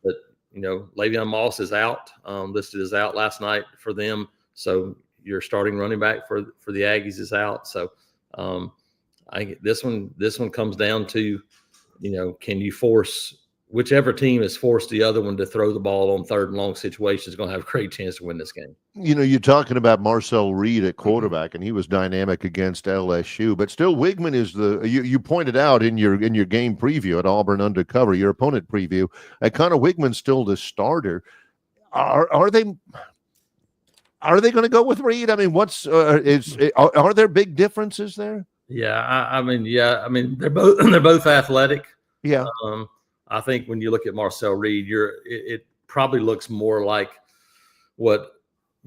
but, Le'Veon Moss is out, listed as out last night for them. So your starting running back for the Aggies is out. So I think this one comes down to, can you force – whichever team has forced the other one to throw the ball on 3rd and long situations is going to have a great chance to win this game. You're talking about Marcel Reed at quarterback, and he was dynamic against LSU. But still, Wigman is you pointed out in your game preview at Auburn Undercover, your opponent preview, Connor Wigman's still the starter. Are they going to go with Reed? I mean, are there big differences there? Yeah, I mean, they're both athletic. Yeah. I think when you look at Marcel Reed, it probably looks more like what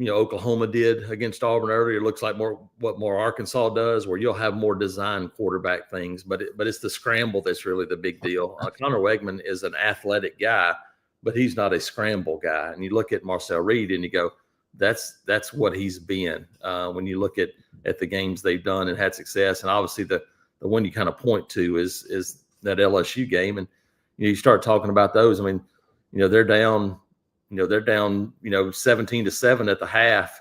Oklahoma did against Auburn earlier. It looks like what Arkansas does, where you'll have more design quarterback things, but it's the scramble that's really the big deal. Connor Wegman is an athletic guy, but he's not a scramble guy. And you look at Marcel Reed and you go, that's what he's been. When you look at the games they've done and had success, and obviously the one you kind of point to is that LSU game, and you start talking about those. I mean, they're down. They're down, 17-7 at the half,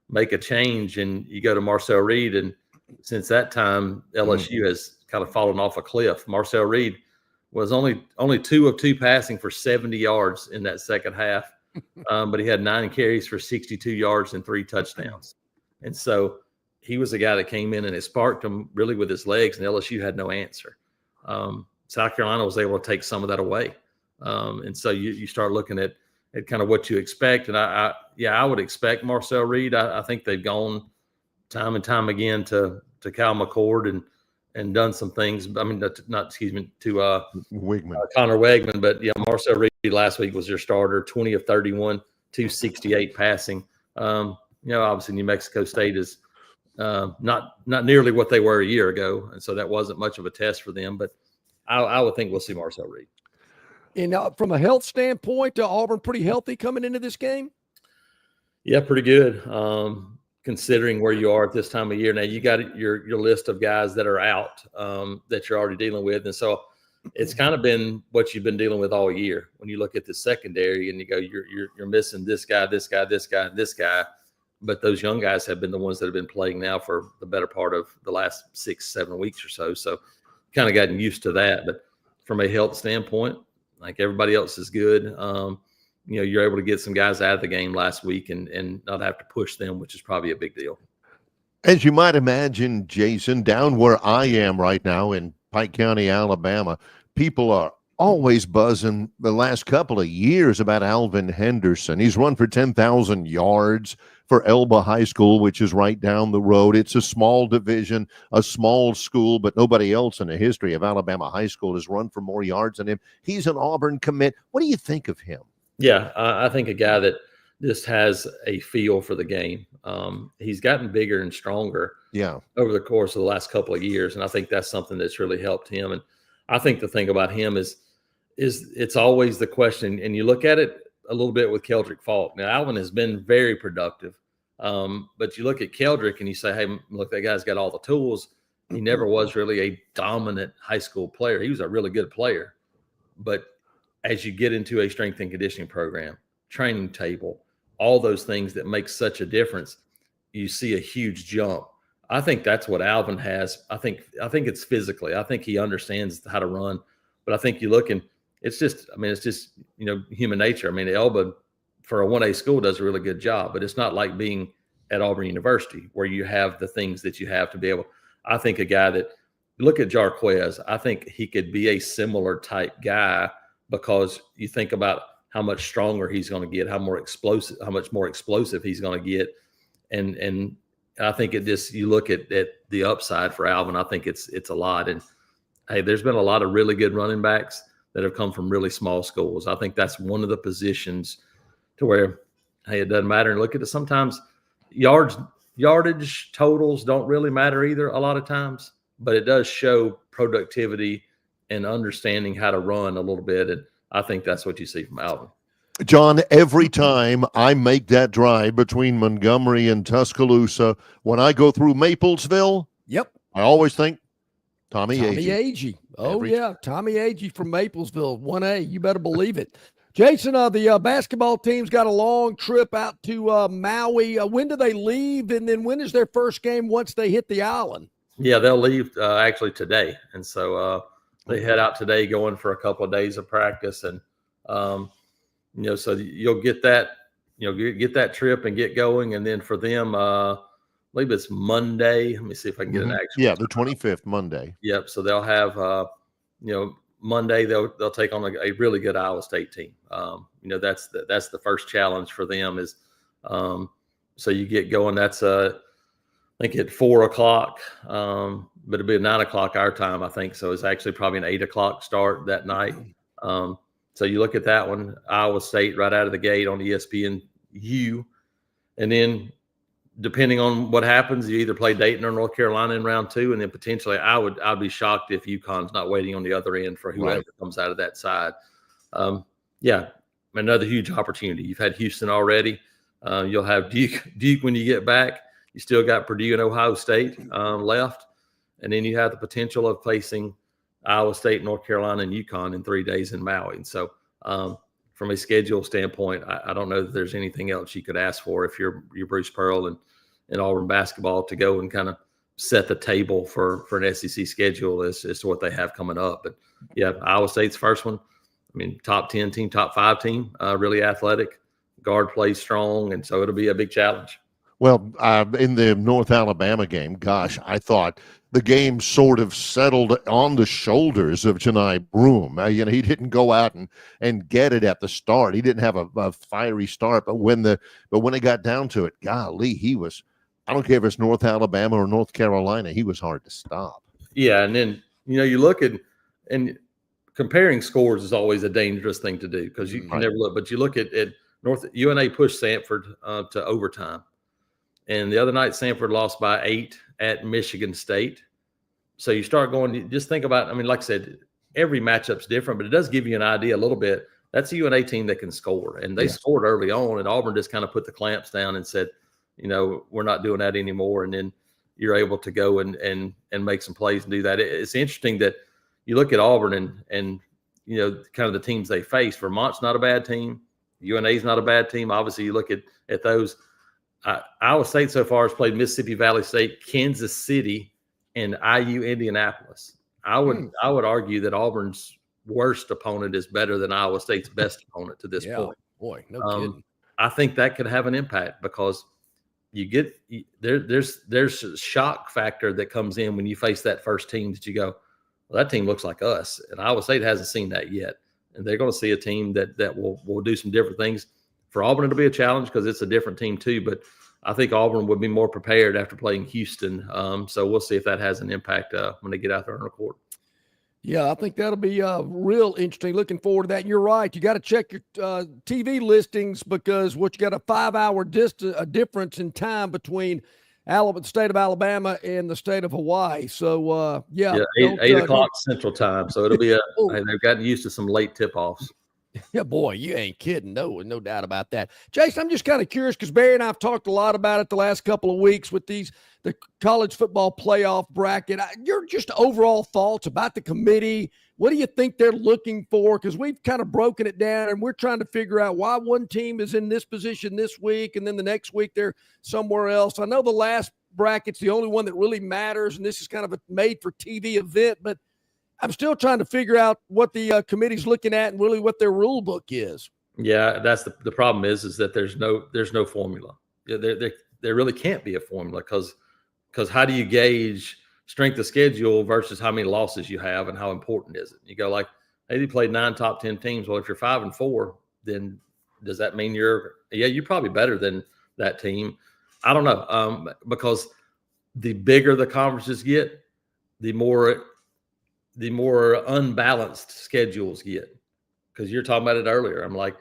make a change, and you go to Marcel Reed. And since that time, LSU has kind of fallen off a cliff. Marcel Reed was only 2 of 2 passing for 70 yards in that second half, but he had 9 carries for 62 yards and 3 touchdowns. And so he was a guy that came in and it sparked him really with his legs, and LSU had no answer. South Carolina was able to take some of that away. And so you start looking at kind of what you expect. And I would expect Marcel Reed. I think they've gone time and time again to Cal McCord and done some things. I mean, to Wegman. Connor Wegman, but Marcel Reed last week was their starter, 20 of 31, 268 passing. Obviously New Mexico State is not nearly what they were a year ago. And so that wasn't much of a test for them, but I would think we'll see Marcel Reed. And from a health standpoint, Auburn pretty healthy coming into this game? Yeah, pretty good. Considering where you are at this time of year. Now, you got your list of guys that are out that you're already dealing with. And so it's kind of been what you've been dealing with all year. When you look at the secondary and you go, you're missing this guy, this guy, this guy, this guy. But those young guys have been the ones that have been playing now for the better part of the last 6-7 weeks or so. So kind of gotten used to that. But from a health standpoint, like everybody else is good. You're able to get some guys out of the game last week and not have to push them, which is probably a big deal. As you might imagine, Jason, down where I am right now in Pike County, Alabama, people are always buzzing the last couple of years about Alvin Henderson. He's run for 10,000 yards for Elba High School, which is right down the road. It's a small division, a small school, but nobody else in the history of Alabama high school has run for more yards than him. He's an Auburn commit. What do you think of him? Yeah, I think a guy that just has a feel for the game. He's gotten bigger and stronger over the course of the last couple of years, and I think that's something that's really helped him. And I think the thing about him is it's always the question, and you look at it a little bit with Keldrick Falk. Now, Alvin has been very productive, but you look at Keldrick and you say, hey, look, that guy's got all the tools. He never was really a dominant high school player. He was a really good player. But as you get into a strength and conditioning program, training table, all those things that make such a difference, you see a huge jump. I think that's what Alvin has. I think it's physically. I think he understands how to run. But I think you look and it's just human nature. I mean, Elba for a 1A school does a really good job, but it's not like being at Auburn University where you have the things that you have to be able. I think a guy that look at Jarquez, I think he could be a similar type guy because you think about how much stronger he's going to get, how much more explosive he's going to get. And I think you look at the upside for Alvin, I think it's a lot. And hey, there's been a lot of really good running backs that have come from really small schools. I think that's one of the positions to where, hey, it doesn't matter. And look at it. Sometimes yardage totals don't really matter either a lot of times, but it does show productivity and understanding how to run a little bit. And I think that's what you see from Alvin. John, every time I make that drive between Montgomery and Tuscaloosa, when I go through Maplesville, I always think Tommy Agee. Oh, Tommy Agee from Maplesville, 1A. You better believe it. Jason, the basketball team's got a long trip out to Maui. When do they leave, and then when is their first game once they hit the island? Yeah, they'll leave actually today. And so they head out today going for a couple of days of practice. And, so you'll get that, get that trip and get going. And then for them, I believe it's Monday. Let me see if I can get an actual. Yeah, the 25th, Monday. Yep. So they'll have, Monday they'll take on a really good Iowa State team. That's the first challenge for them is, so you get going. That's I think at 4:00, but it'll be at 9:00 our time, I think. So it's actually probably an 8:00 start that night. So you look at that one, Iowa State right out of the gate on ESPNU, And then depending on what happens, you either play Dayton or North Carolina in round 2, and then potentially I'd be shocked if UConn's not waiting on the other end for whoever comes out of that side. Yeah, another huge opportunity. You've had Houston already. You'll have Duke when you get back. You still got Purdue and Ohio State left, and then you have the potential of facing Iowa State, North Carolina, and UConn in 3 days in Maui. And so from a schedule standpoint, I don't know that there's anything else you could ask for if you're Bruce Pearl and Auburn basketball to go and kind of set the table for an SEC schedule as to what they have coming up. But yeah, Iowa State's first one. I mean, top 10 team, top 5 team, really athletic, guard plays strong, and so it'll be a big challenge. Well, in the North Alabama game, gosh, I thought the game sort of settled on the shoulders of Janai Broom. He didn't go out and get it at the start. He didn't have a fiery start, but when it got down to it, golly, he was. I don't care if it's North Alabama or North Carolina, he was hard to stop. Yeah, and then you look at and comparing scores is always a dangerous thing to do because you can never look. But you look at UNA pushed Samford to overtime. And the other night, Samford lost by 8 at Michigan State. So you start going, just think about, I mean, like I said, every matchup's different, but it does give you an idea a little bit. That's a UNA team that can score. And they scored early on, and Auburn just kind of put the clamps down and said, we're not doing that anymore. And then you're able to go and make some plays and do that. It's interesting that you look at Auburn and kind of the teams they face. Vermont's not a bad team. UNA's not a bad team. Obviously, you look at those. Iowa State so far has played Mississippi Valley State, Kansas City, and IU Indianapolis. I would argue that Auburn's worst opponent is better than Iowa State's best opponent to this point. Boy, no kidding. I think that could have an impact because there's a shock factor that comes in when you face that first team that you go, well, that team looks like us, and Iowa State hasn't seen that yet, and they're going to see a team that will do some different things. For Auburn, it'll be a challenge because it's a different team too, but I think Auburn would be more prepared after playing Houston. So we'll see if that has an impact when they get out there on the court. Yeah, I think that'll be real interesting. Looking forward to that. You're right. You got to check your TV listings because you got a 5-hour difference in time between the state of Alabama and the state of Hawaii. So, 8 o'clock Central Time. So it'll be they've gotten used to some late tip-offs. Yeah, boy, you ain't kidding. No doubt about that. Jason, I'm just kind of curious because Barry and I have talked a lot about it the last couple of weeks with the college football playoff bracket. Your just overall thoughts about the committee. What do you think they're looking for? Because we've kind of broken it down and we're trying to figure out why one team is in this position this week and then the next week they're somewhere else. I know the last bracket's the only one that really matters, and this is kind of a made-for-TV event, but I'm still trying to figure out what the committee's looking at and really what their rule book is. Yeah, that's the problem is that there's no formula. There really can't be a formula because how do you gauge strength of schedule versus how many losses you have and how important is it? You go like, hey, they played 9 top 10 teams. Well, if you're 5-4, then does that mean you're probably better than that team? I don't know, because the bigger the conferences get, the more unbalanced schedules get. Because you're talking about it earlier. I'm like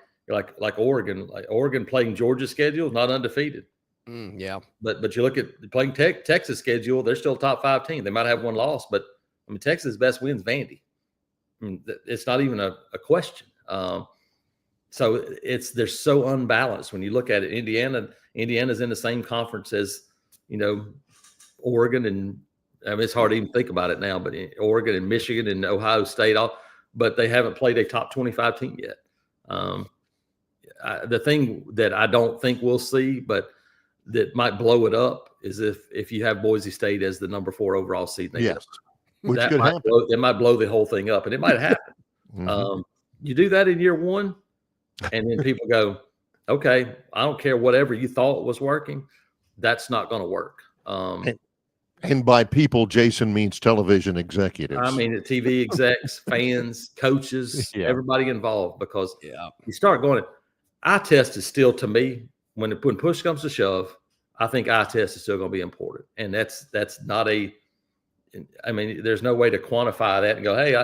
Oregon playing Georgia's schedule, not undefeated. Yeah. But you look at playing Texas schedule, they're still a top 5 team. They might have one loss, but I mean, Texas' best win's Vandy. I mean, it's not even a question. So they're so unbalanced when you look at it. Indiana's in the same conference as, Oregon, and I mean, it's hard to even think about it now, but Oregon and Michigan and Ohio State, but they haven't played a top 25 team yet. The thing that I don't think we'll see, but that might blow it up, is if you have Boise State as the number 4 overall seed. Yes, which that could happen. It might blow the whole thing up, and it might happen. Mm-hmm. You do that in year 1, and then people go, okay, I don't care whatever you thought was working, that's not going to work. And by people, Jason means television executives. I mean, the TV execs, fans, coaches, everybody involved, because you start going, eye test is still, to me, when push comes to shove, I think eye test is still going to be important. And that's not there's no way to quantify that and go, hey,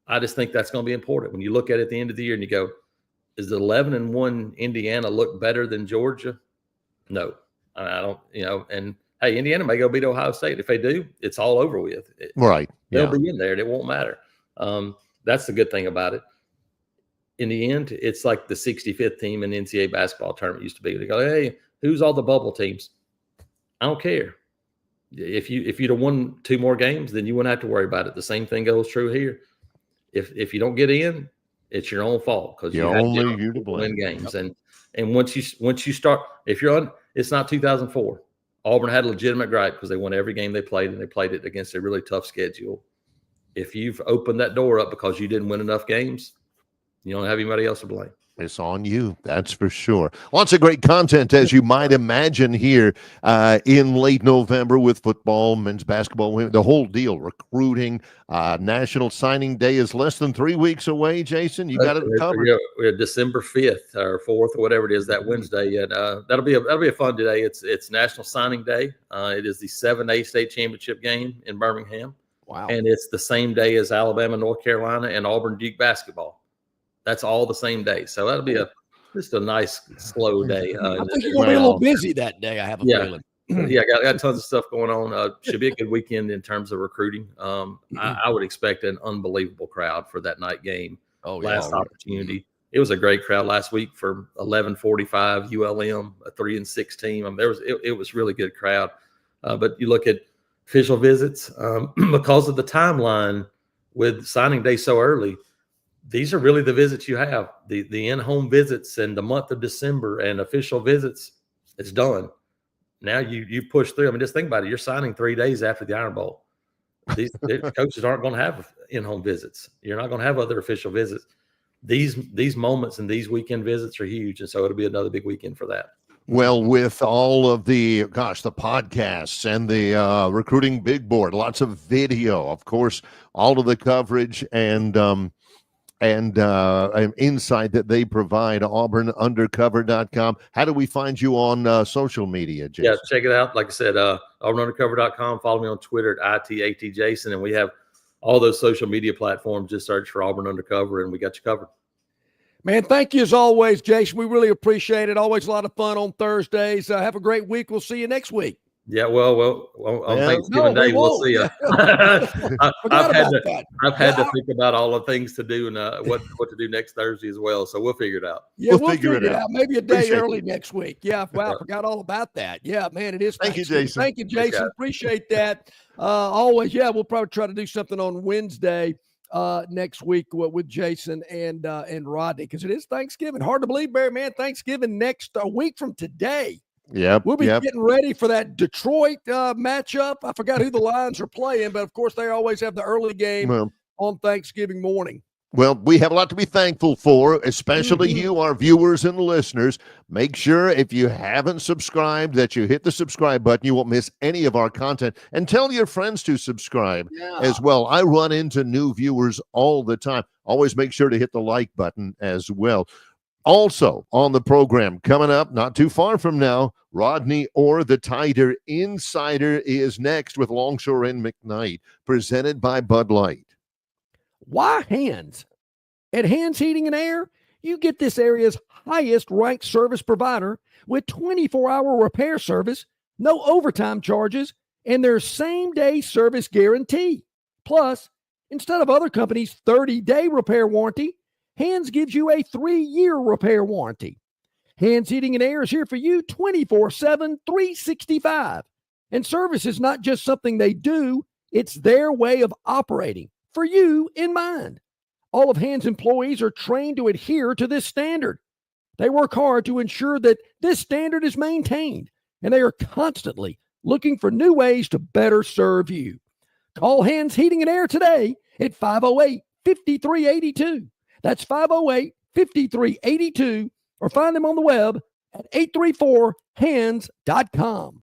I just think that's going to be important. When you look at it at the end of the year and you go, is the 11-1 Indiana look better than Georgia? No, I don't. And hey, Indiana may go beat Ohio State. If they do, it's all over with. Right. They'll Yeah. be in there, and it won't matter. That's the good thing about it. In the end, it's like the 65th team in the NCAA basketball tournament used to be. They go, hey, who's all the bubble teams? I don't care. If you'd have won 2 more games, then you wouldn't have to worry about it. The same thing goes true here. If you don't get in, it's your own fault because you only you to blame. Win games. And once you start, if you're on, it's not 2004. Auburn had a legitimate gripe because they won every game they played, and they played it against a really tough schedule. If you've opened that door up because you didn't win enough games, you don't have anybody else to blame. It's on you, that's for sure. Lots of great content, as you might imagine, here in late November with football, men's basketball, the whole deal, recruiting. National Signing Day is less than 3 weeks away, Jason. You got it covered. We're December 5th or 4th or whatever it is that Wednesday. And that'll be a fun day. It's National Signing Day. It is the 7A state championship game in Birmingham. Wow. And it's the same day as Alabama, North Carolina, and Auburn Duke basketball. That's all the same day. So that'll be just a nice, slow day. I think you're going to be a little busy that day, I have a feeling. Yeah, got tons of stuff going on. Should be a good weekend in terms of recruiting. I would expect an unbelievable crowd for that night game. Last opportunity. It was a great crowd last week for 11:45 ULM, a 3-6 team. It was really good crowd. But you look at official visits because of the timeline with signing day so early. These are really the visits you have, the in-home visits and the month of December and official visits. It's done. Now you push through. I mean, just think about it. You're signing 3 days after the Iron Bowl. These coaches aren't going to have in-home visits. You're not going to have other official visits. These moments and these weekend visits are huge, and so it'll be another big weekend for that. Well, with all of the podcasts and the recruiting big board, lots of video, of course, all of the coverage and insight that they provide, auburnundercover.com. How do we find you on social media, Jason? Yeah, check it out. Like I said, auburnundercover.com. Follow me on Twitter at ITATJason, and we have all those social media platforms. Just search for Auburn Undercover, and we got you covered. Man, thank you as always, Jason. We really appreciate it. Always a lot of fun on Thursdays. Have a great week. We'll see you next week. Yeah, well, on Thanksgiving Day, we'll see you. I've had to think about all the things to do and what to do next Thursday as well. So we'll figure it out. Yeah, we'll figure it out. Maybe a day early next week. Yeah, wow, I forgot all about that. Yeah, man, it is. Thank you, Jason. Thank you, Jason. Appreciate that. Always, we'll probably try to do something on Wednesday next week with Jason and Rodney, because it is Thanksgiving. Hard to believe, Barry, man. Thanksgiving a week from today. We'll be getting ready for that Detroit matchup. I forgot who the Lions are playing, but of course they always have the early game on Thanksgiving morning. Well, we have a lot to be thankful for, especially you, our viewers and listeners. Make sure if you haven't subscribed that you hit the subscribe button. You won't miss any of our content. And tell your friends to subscribe as well. I run into new viewers all the time. Always make sure to hit the like button as well. Also on the program, coming up not too far from now, Rodney Orr, the Tiger Insider, is next with Longshore and McKnight, presented by Bud Light. Why Hands? At Hands Heating and Air, you get this area's highest ranked service provider with 24-hour repair service, no overtime charges, and their same-day service guarantee. Plus, instead of other companies' 30-day repair warranty, Hands gives you a 3-year repair warranty. Hands Heating and Air is here for you 24/7, 365. And service is not just something they do, it's their way of operating, for you in mind. All of Hands employees are trained to adhere to this standard. They work hard to ensure that this standard is maintained, and they are constantly looking for new ways to better serve you. Call Hands Heating and Air today at 508-5382. That's 508-5382, or find them on the web at 834hands.com.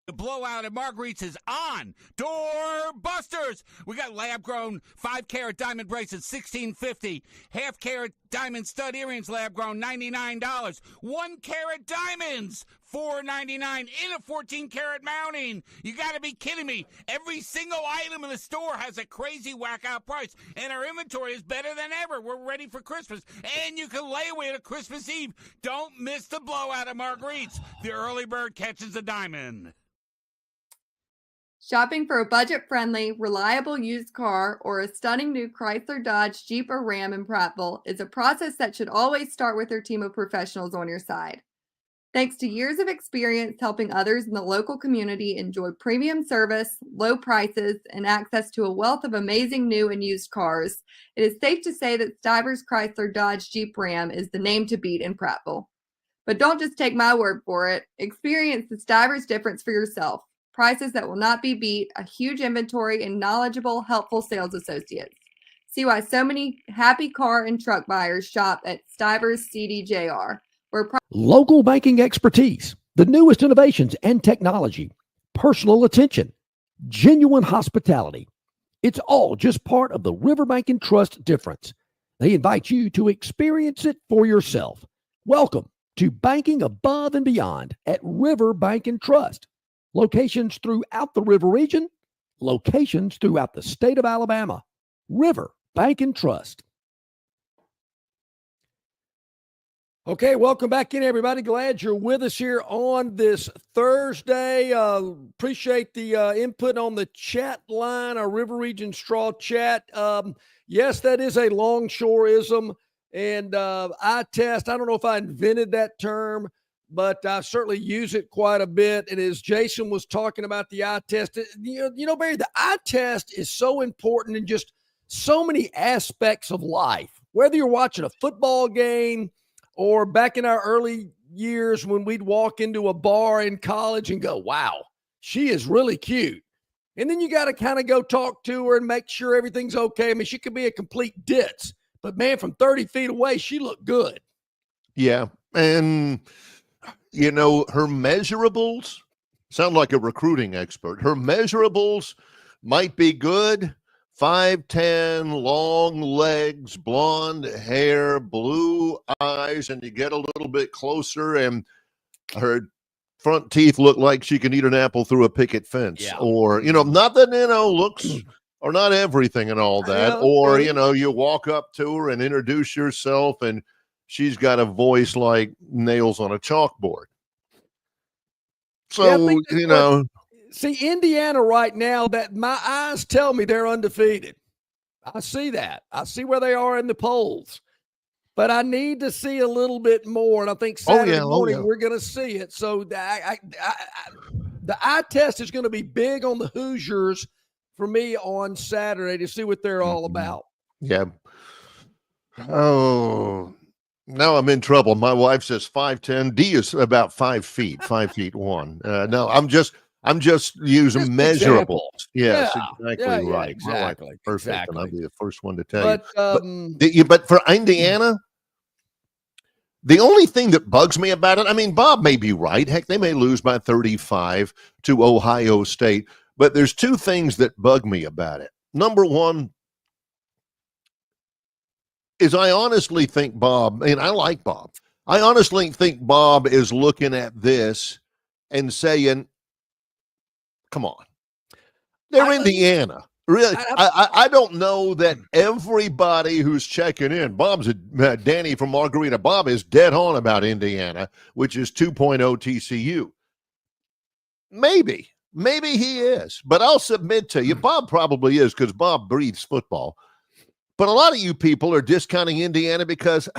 The blowout at Marguerite's is on. Door busters. We got lab-grown 5-carat diamond bracelets, $16.50. Half-carat diamond stud earrings, lab-grown, $99. 1-carat diamonds, $4.99 in a 14-carat mounting. You got to be kidding me. Every single item in the store has a crazy whack-out price, and our inventory is better than ever. We're ready for Christmas, and you can lay away to Christmas Eve. Don't miss the blowout at Marguerite's. The early bird catches the diamond. Shopping for a budget-friendly, reliable used car or a stunning new Chrysler, Dodge, Jeep, or Ram in Prattville is a process that should always start with your team of professionals on your side. Thanks to years of experience helping others in the local community enjoy premium service, low prices, and access to a wealth of amazing new and used cars, it is safe to say that Stivers Chrysler, Dodge, Jeep, Ram is the name to beat in Prattville. But don't just take my word for it. Experience the Stivers difference for yourself. Prices that will not be beat, a huge inventory, and knowledgeable, helpful sales associates. See why so many happy car and truck buyers shop at Stivers CDJR. Local banking expertise, the newest innovations and technology, personal attention, genuine hospitality. It's all just part of the River Bank and Trust difference. They invite you to experience it for yourself. Welcome to banking above and beyond at River Bank and Trust. Locations throughout the River region, locations throughout the state of Alabama. River Bank and Trust. Okay, welcome back in, everybody. Glad you're with us here on this Thursday. Appreciate the input on the chat line, our River Region Straw Chat. Yes, that is a longshoreism, and eye test. I don't know if I invented that term, but I certainly use it quite a bit. And as Jason was talking about the eye test, you know, Barry, the eye test is so important in just so many aspects of life. Whether you're watching a football game or back in our early years when we'd walk into a bar in college and go, wow, she is really cute. And then you got to kind of go talk to her and make sure everything's okay. I mean, she could be a complete ditz, but man, from 30 feet away, she looked good. Yeah. And, you know, her measurables sound like a recruiting expert. Her measurables might be good. 5'10", long legs, blonde hair, blue eyes, and you get a little bit closer and her front teeth look like she can eat an apple through a picket fence. Yeah. Or, you know, not that, you know, looks or not everything and all that. Or, you know, you walk up to her and introduce yourself and she's got a voice like nails on a chalkboard. So, yeah, you know. See, Indiana right now, that my eyes tell me they're undefeated. I see that. I see where they are in the polls. But I need to see a little bit more, and I think Saturday morning we're going to see it. So the eye test is going to be big on the Hoosiers for me on Saturday to see what they're all about. Yeah. Oh, now I'm in trouble. My wife says 5'10". D is about 5 feet, 5'1". No, I'm just using measurables. Yes, exactly right. Exactly. Perfect. Exactly. And I'll be the first one to tell you. But for Indiana, the only thing that bugs me about it, I mean, Bob may be right. Heck, they may lose by 35 to Ohio State. But there's two things that bug me about it. Number one is I honestly think Bob, and I like Bob, I honestly think Bob is looking at this and saying, come on. They're Indiana. Really, I don't know that everybody who's checking in, Bob's Danny from Margarita, Bob is dead on about Indiana, which is 2.0 TCU. Maybe he is, but I'll submit to you, Bob probably is because Bob breathes football. But a lot of you people are discounting Indiana because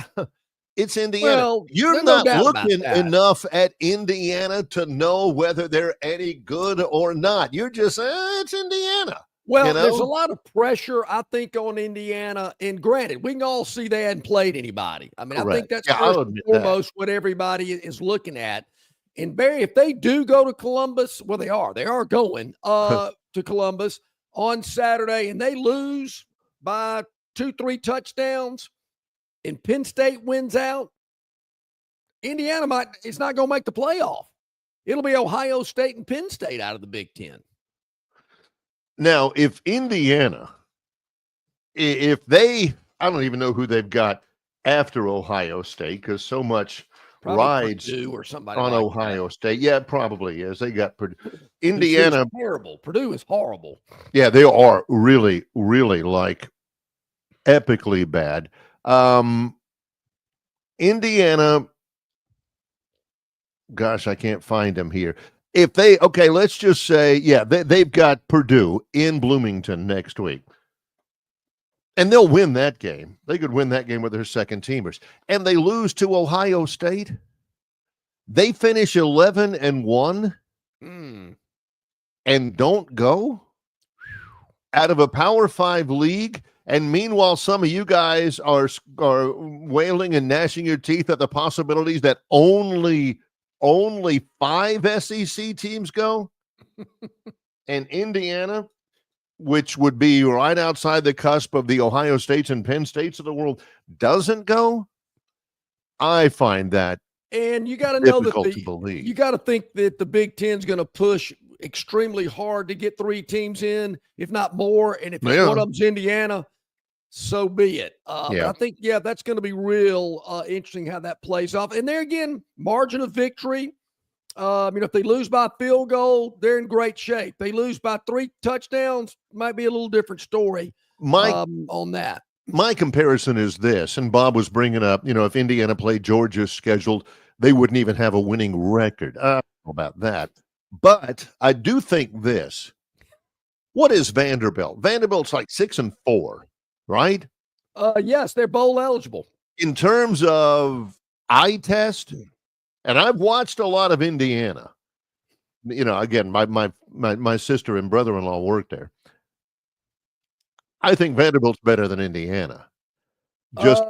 it's Indiana. Well, you're not looking enough at Indiana to know whether they're any good or not. You're just, it's Indiana. Well, there's a lot of pressure, I think, on Indiana. And granted, we can all see they hadn't played anybody. I mean, correct. I think that's first and foremost what everybody is looking at. And Barry, if they do go to Columbus, well, they are going to Columbus on Saturday, and they lose by 2-3 touchdowns, and Penn State wins out, Indiana is not going to make the playoff. it'll be Ohio State and Penn State out of the Big Ten. Now, if Indiana, if they, I don't even know who they've got after Ohio State because so much Probably rides Purdue or somebody on like Ohio State. Yeah, it probably is. They got Purdue. Indiana. Indiana. Terrible. Purdue is horrible. Yeah, they are really, really like epically bad. Indiana, gosh, I can't find them here. If they, okay, let's just say, yeah, they've got Purdue in Bloomington next week. And they'll win that game. They could win that game with their second teamers. And they lose to Ohio State. They finish 11-1 and don't go out of a Power 5 league. And meanwhile, some of you guys are wailing and gnashing your teeth at the possibilities that only 5 SEC teams go. And Indiana, which would be right outside the cusp of the Ohio States and Penn States of the world, doesn't go. I find that and you got to know that believe. You got to think that the Big Ten's going to push extremely hard to get 3 teams in, if not more. And if one of them's Indiana, so be it. But I think, that's going to be real interesting how that plays off. And there again, margin of victory. If they lose by a field goal, they're in great shape. They lose by 3 touchdowns, might be a little different story on that. My comparison is this, and Bob was bringing up, if Indiana played Georgia's scheduled, they wouldn't even have a winning record. I don't know about that. But I do think this. What is Vanderbilt? Vanderbilt's like 6-4, right? Yes, they're bowl eligible. In terms of eye test, and I've watched a lot of Indiana. Again, my sister and brother-in-law worked there. I think Vanderbilt's better than Indiana. Just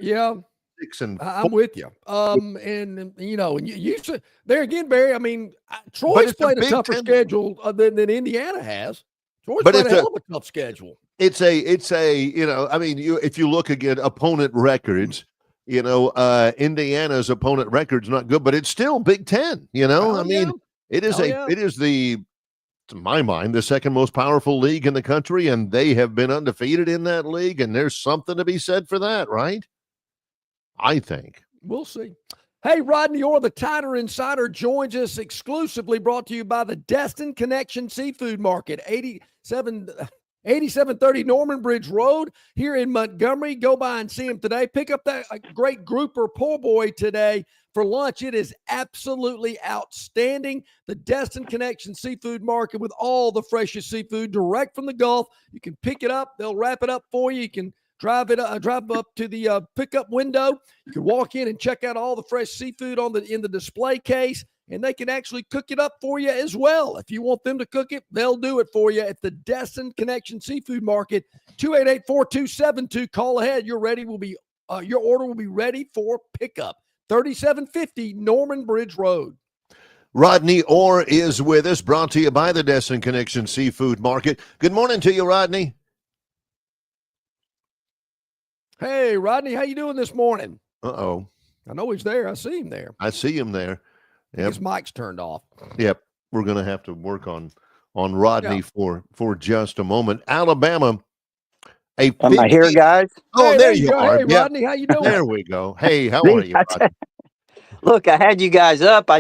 6-4. I'm with you. And you said there again, Barry. I mean, Troy's played a tougher schedule than Indiana has. Troy's played a hell of a tough schedule. It's a. If you look again, opponent records. Indiana's opponent record's not good, but it's still Big Ten. It is to my mind, the second most powerful league in the country, and they have been undefeated in that league, and there's something to be said for that, right? I think. We'll see. Hey, Rodney Orr, the Tider Insider, joins us exclusively, brought to you by the Destin Connection Seafood Market, 8730 Norman Bridge Road here in Montgomery. Go by and see him today. Pick up that great grouper po' boy today for lunch. It is absolutely outstanding. The Destin Connection Seafood Market with all the freshest seafood direct from the Gulf. You can pick it up. They'll wrap it up for you. You can drive up to the pickup window. You can walk in and check out all the fresh seafood in the display case. And they can actually cook it up for you as well. If you want them to cook it, they'll do it for you at the Destin Connection Seafood Market, 288-4272. Call ahead. Your order will be ready for pickup. 3750 Norman Bridge Road. Rodney Orr is with us, brought to you by the Destin Connection Seafood Market. Good morning to you, Rodney. Hey, Rodney, how you doing this morning? Uh-oh. I know he's there. I see him there. Yep. His mic's turned off. Yep. We're going to have to work on Rodney for just a moment. Alabama. Am I here, guys? Oh, hey, there you are. Hey, Rodney, how you doing? There we go. Hey, how are you, Rodney? Look, I had you guys up.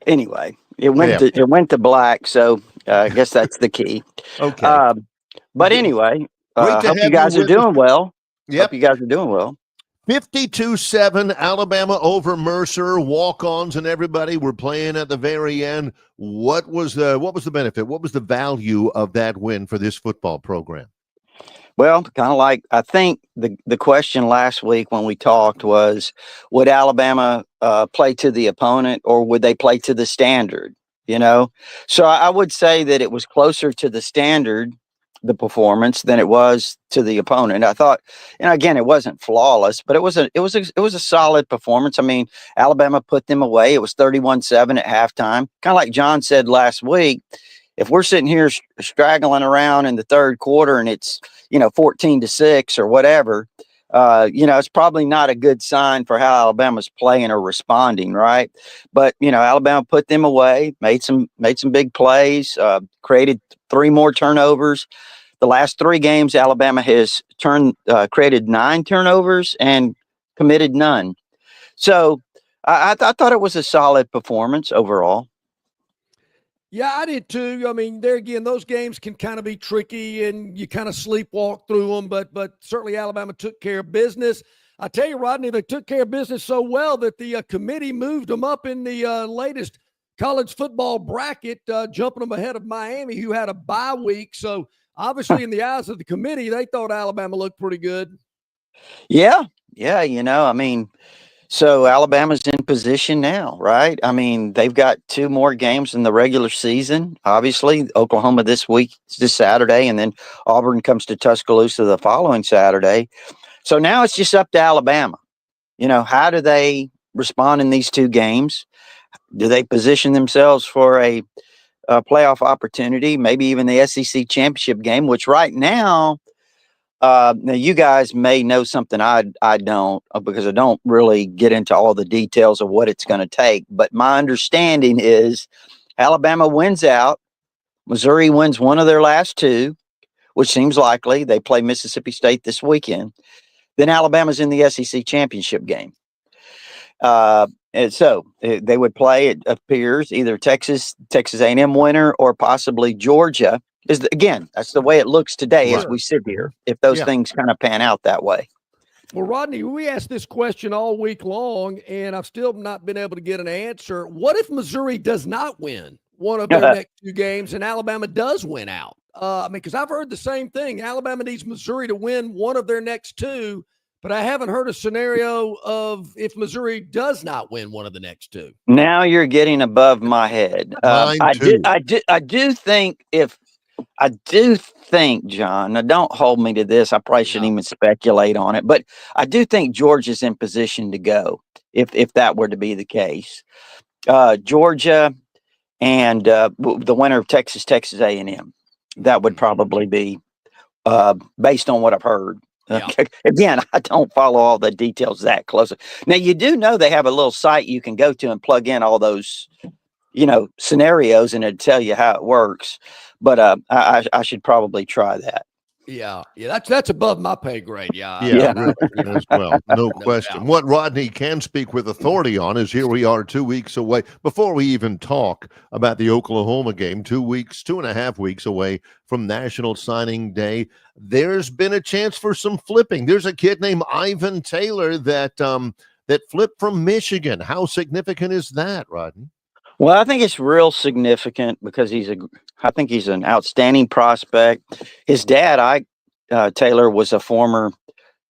Anyway, it went to black, so I guess that's the key. Okay. But anyway, hope you guys are doing well. Yep. Hope you guys are doing well. 52-7, Alabama over Mercer, walk-ons and everybody were playing at the very end. What was the benefit? What was the value of that win for this football program? Well, kind of like, I think the question last week when we talked was, would Alabama play to the opponent or would they play to the standard? So I would say that it was closer to the standard, the performance, than it was to the opponent. I thought, again, it wasn't flawless, but it was a solid performance. I mean, Alabama put them away. It was 31-7 at halftime. Kind of like John said last week, if we're sitting here straggling around in the third quarter and it's 14-6 or whatever, It's probably not a good sign for how Alabama's playing or responding, right? But Alabama put them away, made some big plays, created 3 more turnovers. The last 3 games, Alabama has created 9 turnovers and committed none. So I thought it was a solid performance overall. Yeah, I did too. I mean, there again, those games can kind of be tricky and you kind of sleepwalk through them, but certainly Alabama took care of business. I tell you, Rodney, they took care of business so well that the committee moved them up in the latest college football bracket, jumping them ahead of Miami, who had a bye week. So obviously, in the eyes of the committee, they thought Alabama looked pretty good. Yeah. So Alabama's in position now, right? I mean, they've got 2 more games in the regular season. Obviously, Oklahoma this Saturday, and then Auburn comes to Tuscaloosa the following Saturday. So now it's just up to Alabama. How do they respond in these 2 games? Do they position themselves for a playoff opportunity, maybe even the SEC championship game, which right now, now you guys may know something I don't, because I don't really get into all the details of what it's going to take. But my understanding is Alabama wins out. Missouri wins one of their last 2, which seems likely. They play Mississippi State this weekend. Then Alabama's in the SEC championship game. And so they would play, it appears, either Texas A&M winner or possibly Georgia. That's the way it looks today as we sit here, if those things kind of pan out that way. Well, Rodney, we asked this question all week long, and I've still not been able to get an answer. What if Missouri does not win one of their next 2 games and Alabama does win out? Because I've heard the same thing. Alabama needs Missouri to win one of their next 2, but I haven't heard a scenario of if Missouri does not win one of the next 2. Now you're getting above my head. I do think, John, now don't hold me to this. I probably shouldn't even speculate on it, but I do think Georgia's in position to go if that were to be the case. Georgia and the winner of Texas A&M. That would probably be based on what I've heard. Yeah. Again, I don't follow all the details that closely. Now, you do know they have a little site you can go to and plug in all those, scenarios, and it'd tell you how it works. But I should probably try that. Yeah, that's above my pay grade. Yeah, as well, no question. Doubt. What Rodney can speak with authority on is here we are 2 weeks away. Before we even talk about the Oklahoma game, 2.5 weeks away from National Signing Day, there's been a chance for some flipping. There's a kid named Ivan Taylor that flipped from Michigan. How significant is that, Rodney? Well, I think it's real significant because I think he's an outstanding prospect. His dad, Taylor, was a former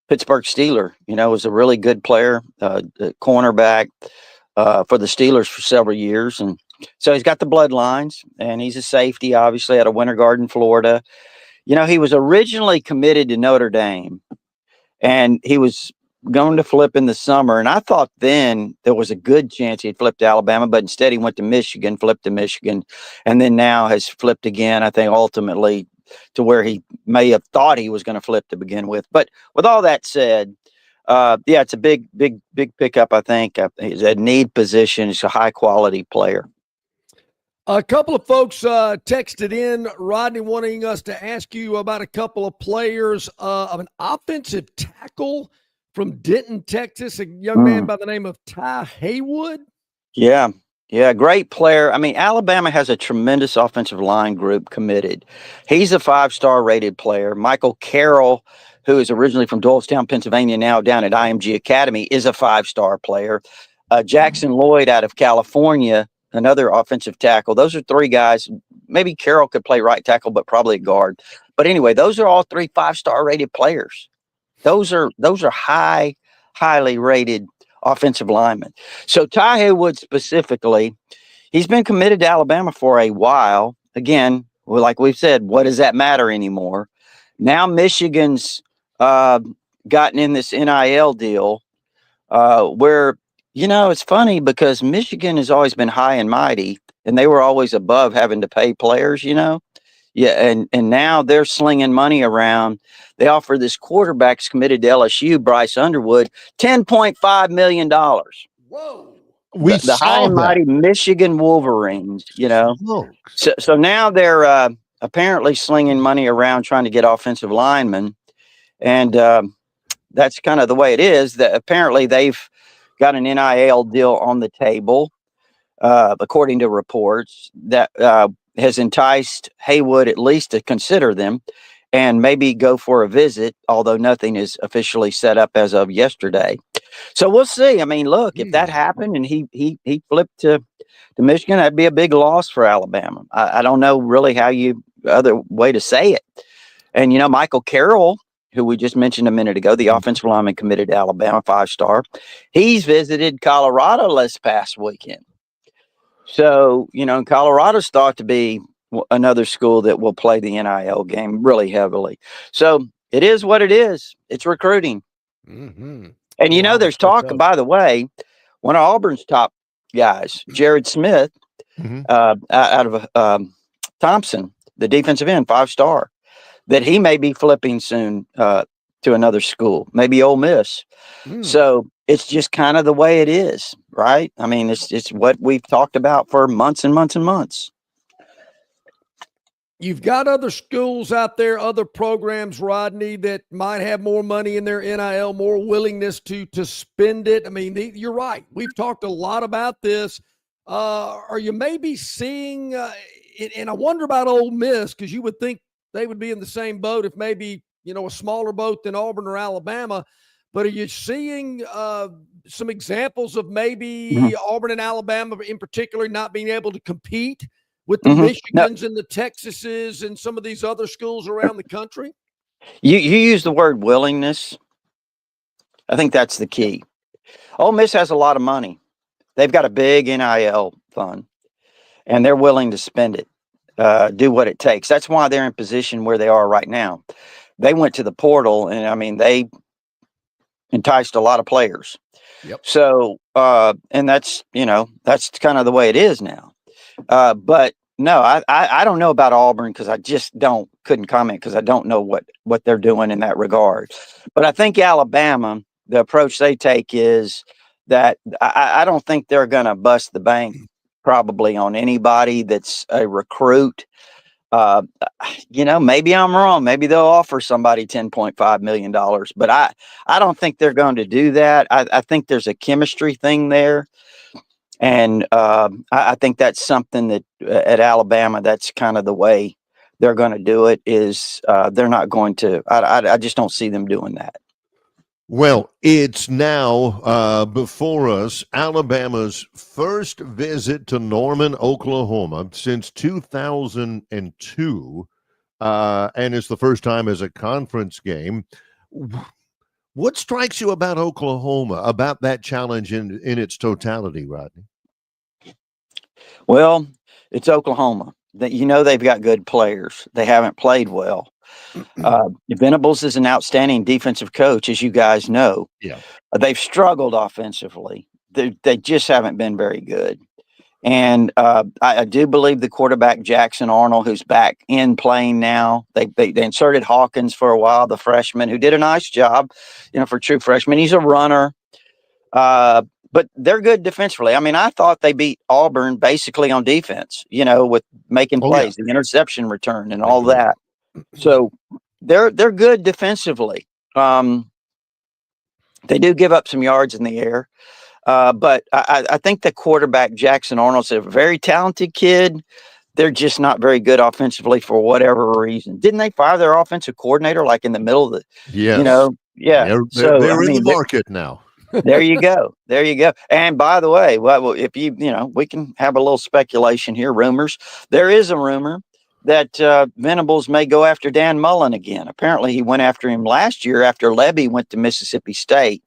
Pittsburgh Steeler. Was a really good player, cornerback for the Steelers for several years, and so he's got the bloodlines. And he's a safety, obviously, out of Winter Garden, Florida. He was originally committed to Notre Dame, and he was going to flip in the summer. And I thought then there was a good chance he'd flip to Alabama, but instead he went to Michigan, flipped to Michigan, and then now has flipped again, I think, ultimately to where he may have thought he was going to flip to begin with. But with all that said, it's a big pickup, I think. He's a need position. He's a high-quality player. A couple of folks texted in, Rodney, wanting us to ask you about a couple of players of an offensive tackle from Denton, Texas, a young man by the name of Ty Haywood. Yeah, great player. I mean, Alabama has a tremendous offensive line group committed. He's a 5-star rated player. Michael Carroll, who is originally from Doylestown, Pennsylvania, now down at IMG Academy, is a 5-star player. Jackson Lloyd out of California, another offensive tackle. Those are 3 guys. Maybe Carroll could play right tackle, but probably a guard. But anyway, those are all 3 5-star rated players. Those are highly rated offensive linemen. So Ty Haywood specifically, he's been committed to Alabama for a while. Again, like we've said, what does that matter anymore? Now Michigan's gotten in this NIL deal where, it's funny because Michigan has always been high and mighty, and they were always above having to pay players, Yeah, and now they're slinging money around. They offer this quarterback's committed to LSU, Bryce Underwood, $10.5 million. Whoa. We The high saw and that. mighty Michigan Wolverines, Smokes. So now they're apparently slinging money around trying to get offensive linemen. And that's kind of the way it is. That apparently they've got an NIL deal on the table, according to reports, that has enticed Haywood at least to consider them and maybe go for a visit, although nothing is officially set up as of yesterday. So we'll see. I mean, look, if that happened and he flipped to Michigan, that'd be a big loss for Alabama. I don't know really how other way to say it. And, Michael Carroll, who we just mentioned a minute ago, the offensive lineman committed to Alabama, 5-star, he's visited Colorado this past weekend. So, Colorado's thought to be another school that will play the NIL game really heavily. So it is what it is. It's recruiting. Mm-hmm. And, there's talk, by the way, one of Auburn's top guys, Jared Smith, out of Thompson, the defensive end, 5-star, that he may be flipping soon to another school, maybe Ole Miss. So it's just kind of the way it is, right? I mean, it's what we've talked about for months and months and months. You've got other schools out there, other programs, Rodney, that might have more money in their NIL, more willingness to spend it. I mean, you're right. We've talked a lot about this. Are you maybe seeing, and I wonder about Ole Miss, because you would think they would be in the same boat if maybe, a smaller boat than Auburn or Alabama. But are you seeing some examples of maybe Auburn and Alabama in particular not being able to compete with the Michigans and the Texases and some of these other schools around the country? You use the word willingness. I think that's the key. Ole Miss has a lot of money. They've got a big NIL fund, and they're willing to spend it, do what it takes. That's why they're in position where they are right now. They went to the portal, and I mean, they enticed a lot of players. Yep. So, and that's kind of the way it is now. But no, I don't know about Auburn because I just couldn't comment because I don't know what they're doing in that regard. But I think Alabama, the approach they take is that I don't think they're going to bust the bank probably on anybody that's a recruit. Maybe I'm wrong. Maybe they'll offer somebody $10.5 million, but I don't think they're going to do that. I think there's a chemistry thing there. And I think that's something that at Alabama, that's kind of the way they're going to do it is they're not going to, I just don't see them doing that. Well, it's now before us, Alabama's first visit to Norman, Oklahoma since 2002, and it's the first time as a conference game. What strikes you about Oklahoma, about that challenge in its totality, Rodney? Well, it's Oklahoma. They've got good players. They haven't played well. Venables is an outstanding defensive coach, as you guys know. Yeah, they've struggled offensively. They just haven't been very good. And I do believe the quarterback Jackson Arnold, who's back in playing now, they inserted Hawkins for a while, the freshman, who did a nice job, for true freshman. He's a runner, but they're good defensively. I mean, I thought they beat Auburn basically on defense, with making plays, the interception return, and all that. So they're good defensively. They do give up some yards in the air. But I think the quarterback, Jackson Arnold's a very talented kid. They're just not very good offensively for whatever reason. Didn't they fire their offensive coordinator like in the middle of the, yes. Yeah. They're in the market now. There you go. There you go. And by the way, well, if we can have a little speculation here, rumors. There is a rumor that Venables may go after Dan Mullen again. Apparently he went after him last year after Levy went to Mississippi State.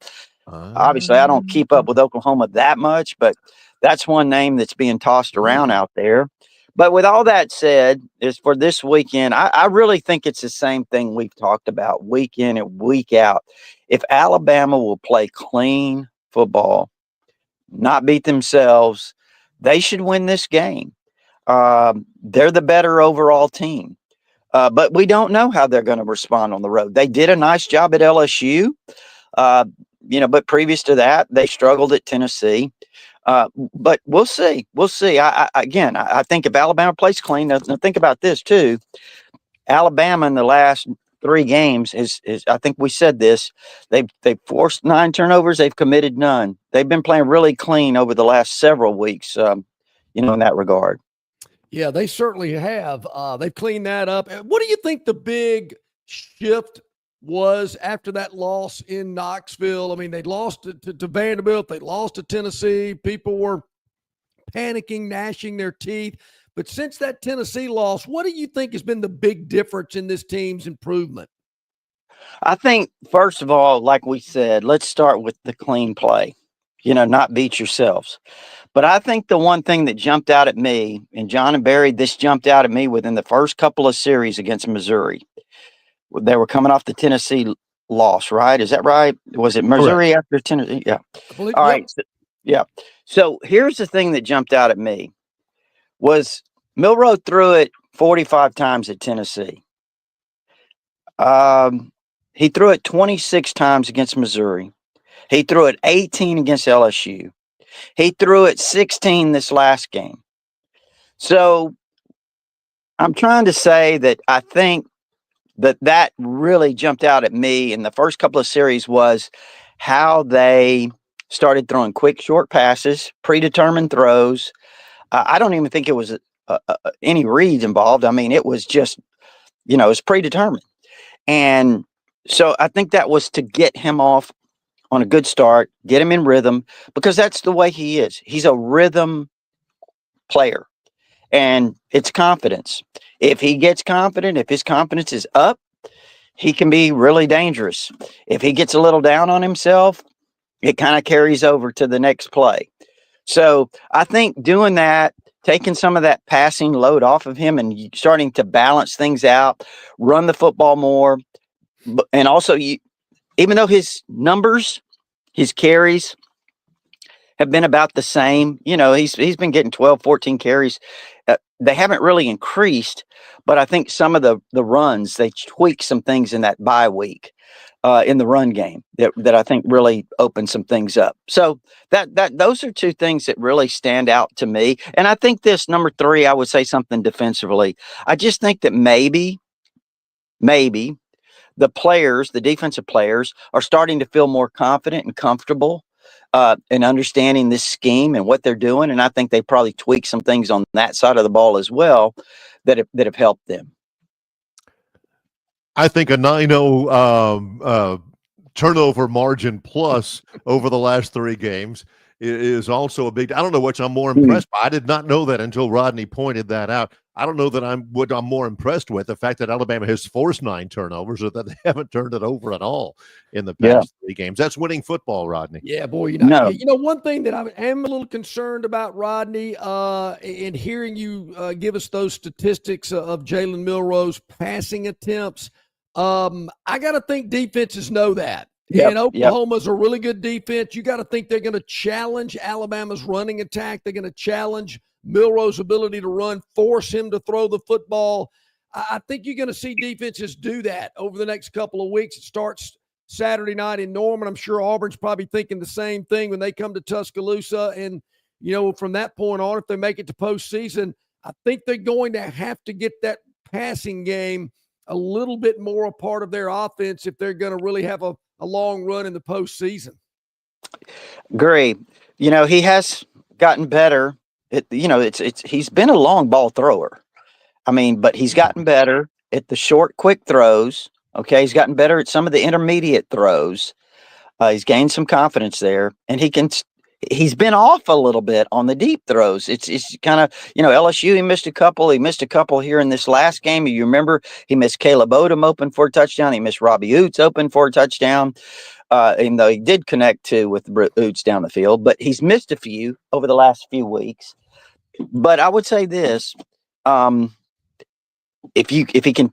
Obviously, I don't keep up with Oklahoma that much, but that's one name that's being tossed around out there. But with all that said, is for this weekend, I really think it's the same thing we've talked about week in and week out. If Alabama will play clean football, not beat themselves, they should win this game. They're the better overall team. But we don't know how they're going to respond on the road. They did a nice job at LSU, but previous to that, they struggled at Tennessee. But we'll see. We'll see. I think if Alabama plays clean, now think about this too. Alabama in the last 3 games is I think we said this. They've forced 9 turnovers. They've committed none. They've been playing really clean over the last several weeks. In that regard. Yeah, they certainly have. They've cleaned that up. What do you think the big shift was after that loss in Knoxville? I mean, they lost to Vanderbilt. They lost to Tennessee. People were panicking, gnashing their teeth. But since that Tennessee loss, what do you think has been the big difference in this team's improvement? I think, first of all, like we said, let's start with the clean play, not beat yourselves. But I think the one thing that jumped out at me, and John and Barry, this jumped out at me within the first couple of series against Missouri. They were coming off the Tennessee loss, right? Is that right? Was it Missouri after Tennessee? Yeah. All right. Yeah. So here's the thing that jumped out at me was Milroe threw it 45 times at Tennessee. He threw it 26 times against Missouri. He threw it 18 against LSU. He threw it 16 this last game. So I'm trying to say that I think that really jumped out at me in the first couple of series was how they started throwing quick, short passes, predetermined throws. I don't even think it was any reads involved. I mean, it was just, it was predetermined. And so I think that was to get him off on a good start, get him in rhythm, because that's the way he is. He's a rhythm player, and it's confidence. If he gets confident, if his confidence is up, he can be really dangerous. If he gets a little down on himself, it kind of carries over to the next play. So I think doing that, taking some of that passing load off of him and starting to balance things out, run the football more, and also even though his numbers, his carries have been about the same, he's been getting 12, 14 carries. They haven't really increased, but I think some of the runs, they tweak some things in that bye week in the run game that I think really opened some things up. So those are 2 things that really stand out to me. And I think this number 3, I would say something defensively. I just think that maybe the players, the defensive players, are starting to feel more confident and comfortable in understanding this scheme and what they're doing. And I think they probably tweaked some things on that side of the ball as well that have helped them. I think a 9-0 turnover margin plus over the last 3 games is also a big. I don't know which I'm more impressed by. I did not know that until Rodney pointed that out. I don't know that I'm more impressed with the fact that Alabama has forced 9 turnovers or that they haven't turned it over at all in the past 3 games. That's winning football, Rodney. Yeah, boy. One thing that I am a little concerned about, Rodney, in hearing you give us those statistics of Jalen Milroe's passing attempts, I got to think defenses know that. And Oklahoma's a really good defense. You got to think they're going to challenge Alabama's running attack. They're going to challenge Milroe's ability to run, force him to throw the football. I think you're going to see defenses do that over the next couple of weeks. It starts Saturday night in Norman. I'm sure Auburn's probably thinking the same thing when they come to Tuscaloosa. And, from that point on, if they make it to postseason, I think they're going to have to get that passing game a little bit more a part of their offense if they're going to really have a long run in the postseason. Agree. He has gotten better. He's been a long ball thrower. I mean, but he's gotten better at the short, quick throws. Okay. He's gotten better at some of the intermediate throws. He's gained some confidence there, and he's been off a little bit on the deep throws. It's kind of, LSU, he missed a couple. He missed a couple here in this last game. You remember he missed Caleb Odom open for a touchdown. He missed Robbie Oots open for a touchdown. Even though he did connect with Oots down the field, but he's missed a few over the last few weeks. But I would say this, if he can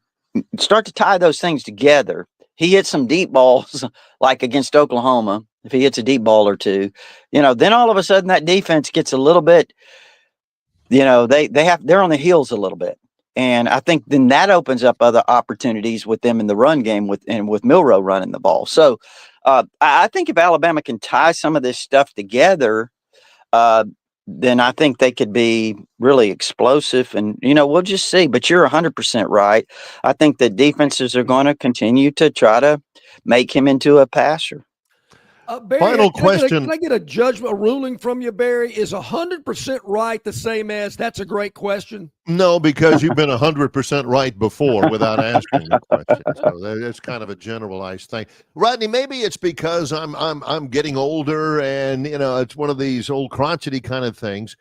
start to tie those things together, he hits some deep balls like against Oklahoma. If he hits a deep ball or 2, then all of a sudden that defense gets a little bit, they're on the heels a little bit. And I think then that opens up other opportunities with them in the run game with Milroe running the ball. So I think if Alabama can tie some of this stuff together, then I think they could be really explosive. And, we'll just see. But you're 100% right. I think the defenses are going to continue to try to make him into a passer. Barry, Final can I question. get a judgment, a ruling from you, Barry? Is 100% right the same as that's a great question? No, because you've been 100% right before without asking the question. So that's kind of a generalized thing. Rodney, maybe it's because I'm getting older, and it's one of these old crotchety kind of things.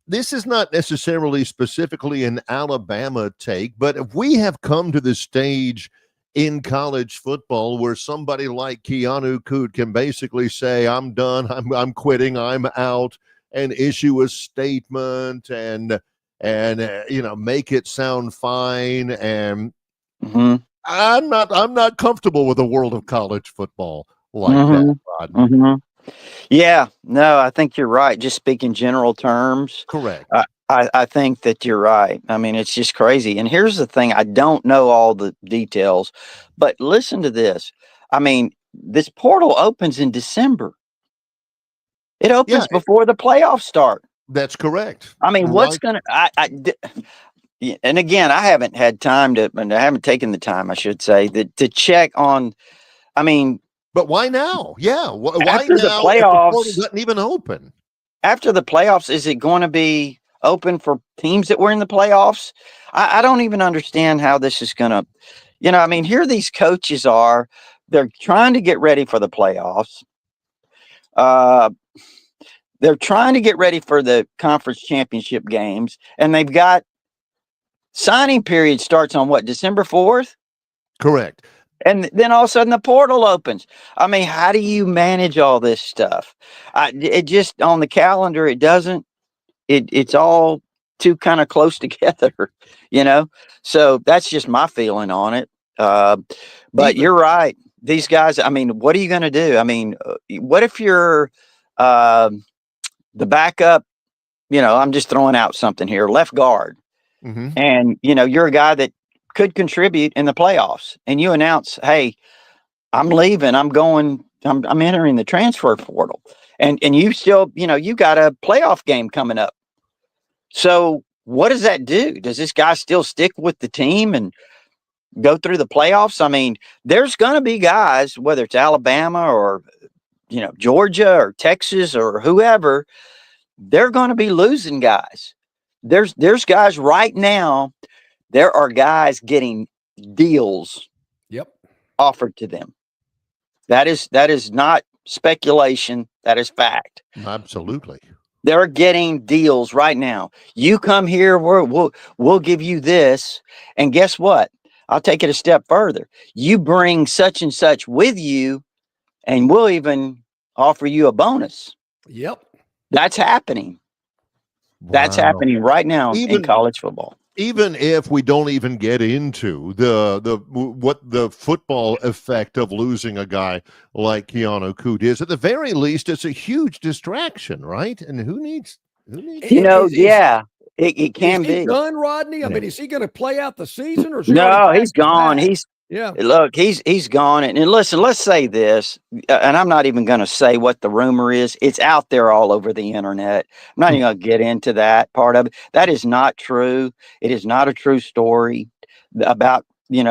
This is not necessarily specifically an Alabama take, but if we have come to the stage in college football where somebody like Keanu Coote can basically say, I'm done, I'm quitting, I'm out, and issue a statement and make it sound fine. And I'm not comfortable with the world of college football like that, Rodney. Yeah, no, I think you're right. Just speaking general terms. Correct. I think that you're right. I mean, it's just crazy. And here's the thing. I don't know all the details, but listen to this. I mean, this portal opens in December. It opens before the playoffs start. That's correct. I mean, what's going to, and again, I haven't had time and I haven't taken the time, I should say, to check on, I mean. But why now? Yeah. Why after now the playoffs, if the portal doesn't even open? After the playoffs, is it going to be open for teams that were in the playoffs? I don't even understand how this is going to, I mean, here these coaches are, they're trying to get ready for the playoffs. They're trying to get ready for the conference championship games, and they've got signing period starts on what, December 4th? Correct. And then all of a sudden the portal opens. I mean, how do you manage all this stuff? It just on the calendar, it doesn't. It's all too kind of close together, So that's just my feeling on it. But you're right. These guys. I mean, what are you going to do? I mean, what if you're the backup? I'm just throwing out something here. Left guard, and you're a guy that could contribute in the playoffs, and you announce, hey, I'm leaving, I'm entering the transfer portal, and you still, you got a playoff game coming up. So what does that do? Does this guy still stick with the team and go through the playoffs? I mean, there's going to be guys, whether it's Alabama or, Georgia or Texas or whoever, they're going to be losing guys. There's guys right now. There are guys getting deals offered to them. That is not speculation. That is fact. Absolutely. They're getting deals right now. You come here, we'll give you this. And guess what? I'll take it a step further. You bring such and such with you, and we'll even offer you a bonus. Yep. That's happening. Wow. That's happening right now in college football. Even if we don't even get into what the football effect of losing a guy like Keanu Coote is, at the very least, it's a huge distraction, right? And who needs yeah, it can be. Is he done, Rodney? I mean, is he going to play out the season, or is he no? He's gone. Back? Look, he's gone. And listen, let's say this, and I'm not even going to say what the rumor is. It's out there all over the internet. I'm not even going to get into that part of it. That is not true. It is not a true story about,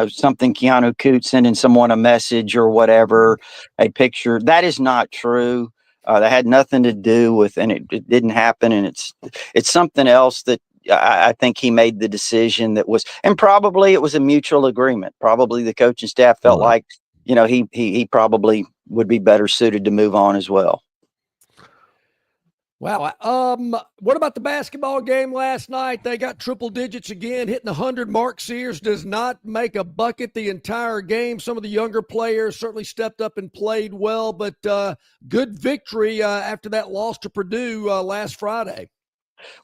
something Keanu Coote sending someone a message or whatever, a picture. That is not true. That had nothing to do with, and it didn't happen. And it's something else that I think he made the decision that was, and probably it was a mutual agreement. Probably the coaching staff felt like, he probably would be better suited to move on as well. Wow. What about the basketball game last night? They got triple digits again, hitting 100. Mark Sears does not make a bucket the entire game. Some of the younger players certainly stepped up and played well, but good victory after that loss to Purdue last Friday.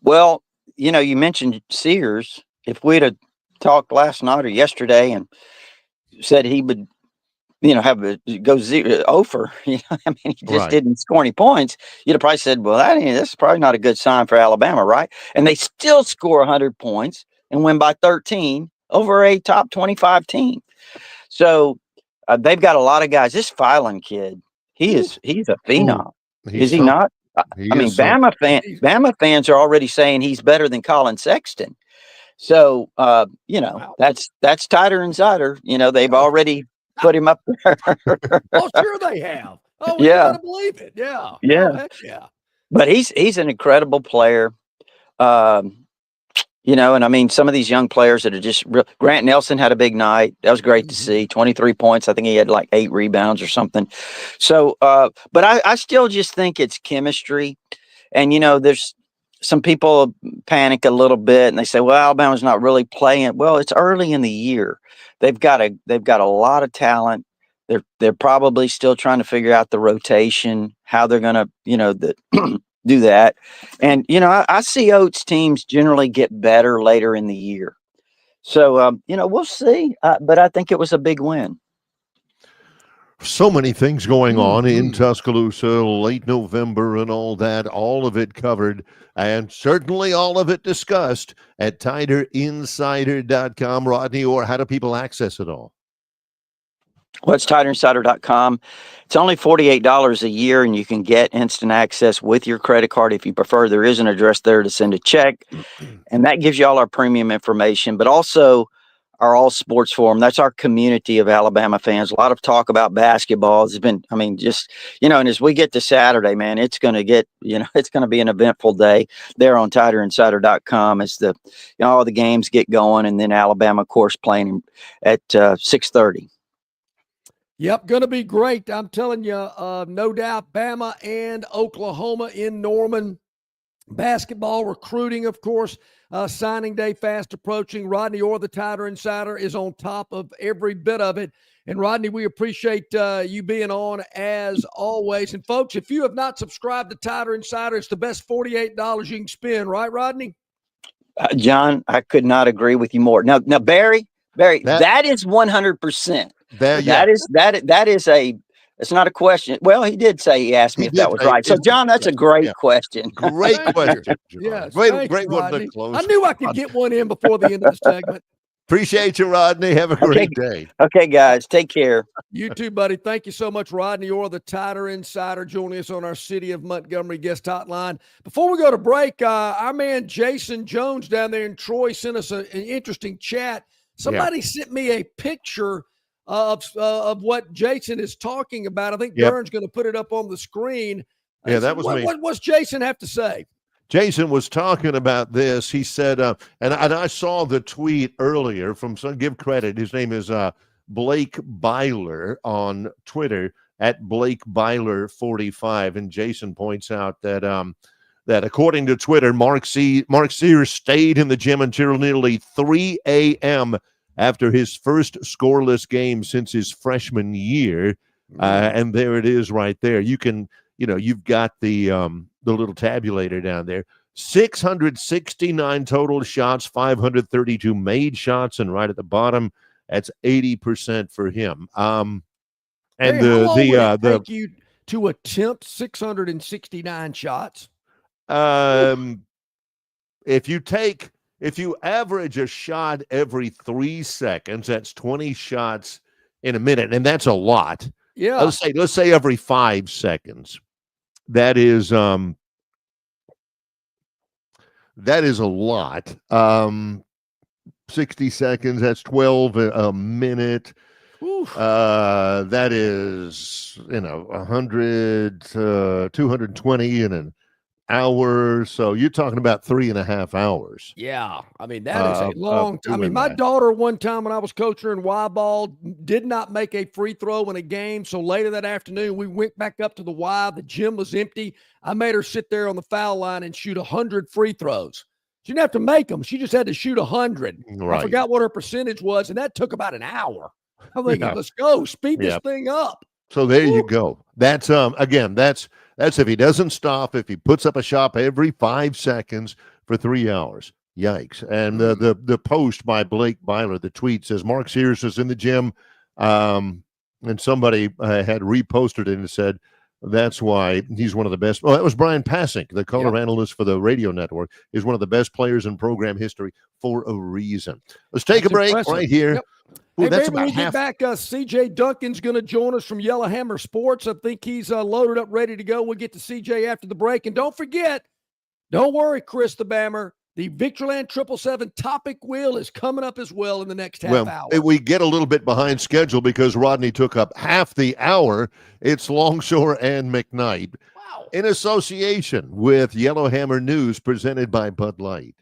Well, you mentioned Sears. If we'd have talked last night or yesterday and said he would, go 0 for, I mean, he just didn't score any points, you'd have probably said, well, that's probably not a good sign for Alabama, right? And they still score 100 points. and win by 13 over a top 25 team. So they've got a lot of guys. This Filan kid, he's a phenom. Is he not? I mean, Bama fans are already saying he's better than Colin Sexton. So, Wow. that's Tighter Insider. They've already put him up there. Oh, sure they have. Oh, well, Yeah. you gotta believe it. Yeah. Yeah. Oh, heck yeah. But he's an incredible player. And I mean, some of these young players that are just Grant Nelson had a big night. That was great to see. 23 points. I think he had like 8 rebounds or something. So, but I still just think it's chemistry. And, there's some people panic a little bit and they say, well, Alabama's not really playing. Well, it's early in the year. They've got a lot of talent. They're probably still trying to figure out the rotation, how they're going to, do that. And, I see Oates teams generally get better later in the year. So, we'll see. But I think it was a big win. So many things going on in Tuscaloosa, late November and all that, all of it covered, and certainly all of it discussed at TighterInsider.com. Rodney Orr, how do people access it all? Well, it's TighterInsider.com. It's only $48 a year, and you can get instant access with your credit card if you prefer. There is an address there to send a check, and that gives you all our premium information, but also our All Sports Forum. That's our community of Alabama fans. A lot of talk about basketball. It's been, and as we get to Saturday, man, it's going to get, it's going to be an eventful day there on TighterInsider.com as all the games get going, and then Alabama, of course, playing at 6:30. Yep, going to be great. I'm telling you, no doubt, Bama and Oklahoma in Norman. Basketball, recruiting, of course, signing day fast approaching. Rodney Orr, the Tighter Insider, is on top of every bit of it. And, Rodney, we appreciate you being on as always. And, folks, if you have not subscribed to Tighter Insider, it's the best $48 you can spend. Right, Rodney? John, I could not agree with you more. Now, Barry, that is 100%. That is it's not a question. Well, he did say he asked me if that was right. So, John, that's a great question. Great question. Yes, great one to close. I knew I could get one in before the end of the segment. Appreciate you, Rodney. Have a great day. Okay, guys. Take care. You too, buddy. Thank you so much, Rodney Orr, the Tighter Insider, joining us on our City of Montgomery guest hotline. Before we go to break, our man Jason Jones down there in Troy sent us an interesting chat. Somebody sent me a picture of what Jason is talking about. I think Darren's going to put it up on the screen. Yeah, that was me. What's Jason have to say? Jason was talking about this. He said, and I saw the tweet earlier from give credit. His name is Blake Byler on Twitter at Blake Byler 45. And Jason points out that that according to Twitter, Mark Sears stayed in the gym until nearly 3 a.m. after his first scoreless game since his freshman year. And there it is right there. You can, you've got the little tabulator down there. 669 total shots, 532 made shots, and right at the bottom, that's 80% for him. And hey, how long would it take you to attempt 669 shots? If you average a shot every 3 seconds, that's 20 shots in a minute, and that's a lot. Yeah. Let's say every 5 seconds. That is a lot. 60 seconds, that's 12 a minute. That is 100 220 in an hour. So you're talking about 3.5 hours. Yeah. I mean, that is a long time. I mean, my daughter one time when I was coaching her in Y-ball did not make a free throw in a game. So later that afternoon, we went back up to the Y. The gym was empty. I made her sit there on the foul line and shoot 100 free throws. She didn't have to make them. She just had to shoot 100. Right. I forgot what her percentage was, and that took about an hour. I'm thinking, let's go. Speed this thing up. So there you go. That's again, that's if he doesn't stop, if he puts up a shot every 5 seconds for 3 hours. Yikes. And the post by Blake Byler, the tweet says Mark Sears is in the gym. And somebody had reposted it and said, That's why he's one of the best. Well, that was Brian Pasek, the color Yep. analyst for the radio network, is one of the best players in program history for a reason. Let's take That's a break impressive. right here. Yep. Ooh, Hey, that's baby, when about we half. get back, CJ Duncan's going to join us from Yellowhammer Sports. I think he's loaded up, ready to go. We'll get to CJ after the break. And don't forget, don't worry, Chris the Bammer, the Victorland 777 topic wheel is coming up as well in the next half hour. We get a little bit behind schedule because Rodney took up half the hour. It's Longshore and McKnight in association with Yellowhammer News presented by Bud Light.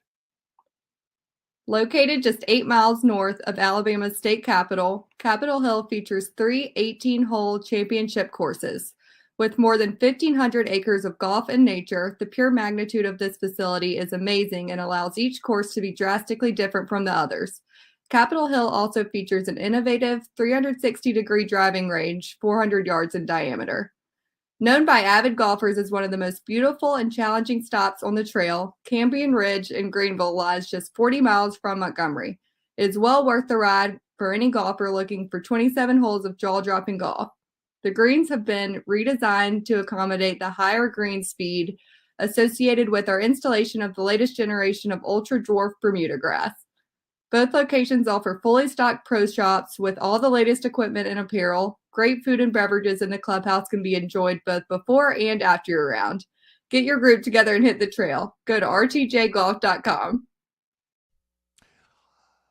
Located just 8 miles north of Alabama's state capital, Capitol Hill features 3 18-hole championship courses. With more than 1,500 acres of golf and nature, the pure magnitude of this facility is amazing and allows each course to be drastically different from the others. Capitol Hill also features an innovative 360-degree driving range, 400 yards in diameter. Known by avid golfers as one of the most beautiful and challenging stops on the trail, Cambrian Ridge in Greenville lies just 40 miles from Montgomery. It is well worth the ride for any golfer looking for 27 holes of jaw-dropping golf. The greens have been redesigned to accommodate the higher green speed associated with our installation of the latest generation of ultra-dwarf Bermuda grass. Both locations offer fully stocked pro shops with all the latest equipment and apparel. Great food and beverages in the clubhouse can be enjoyed both before and after your round. Get your group together and hit the trail. Go to rtjgolf.com.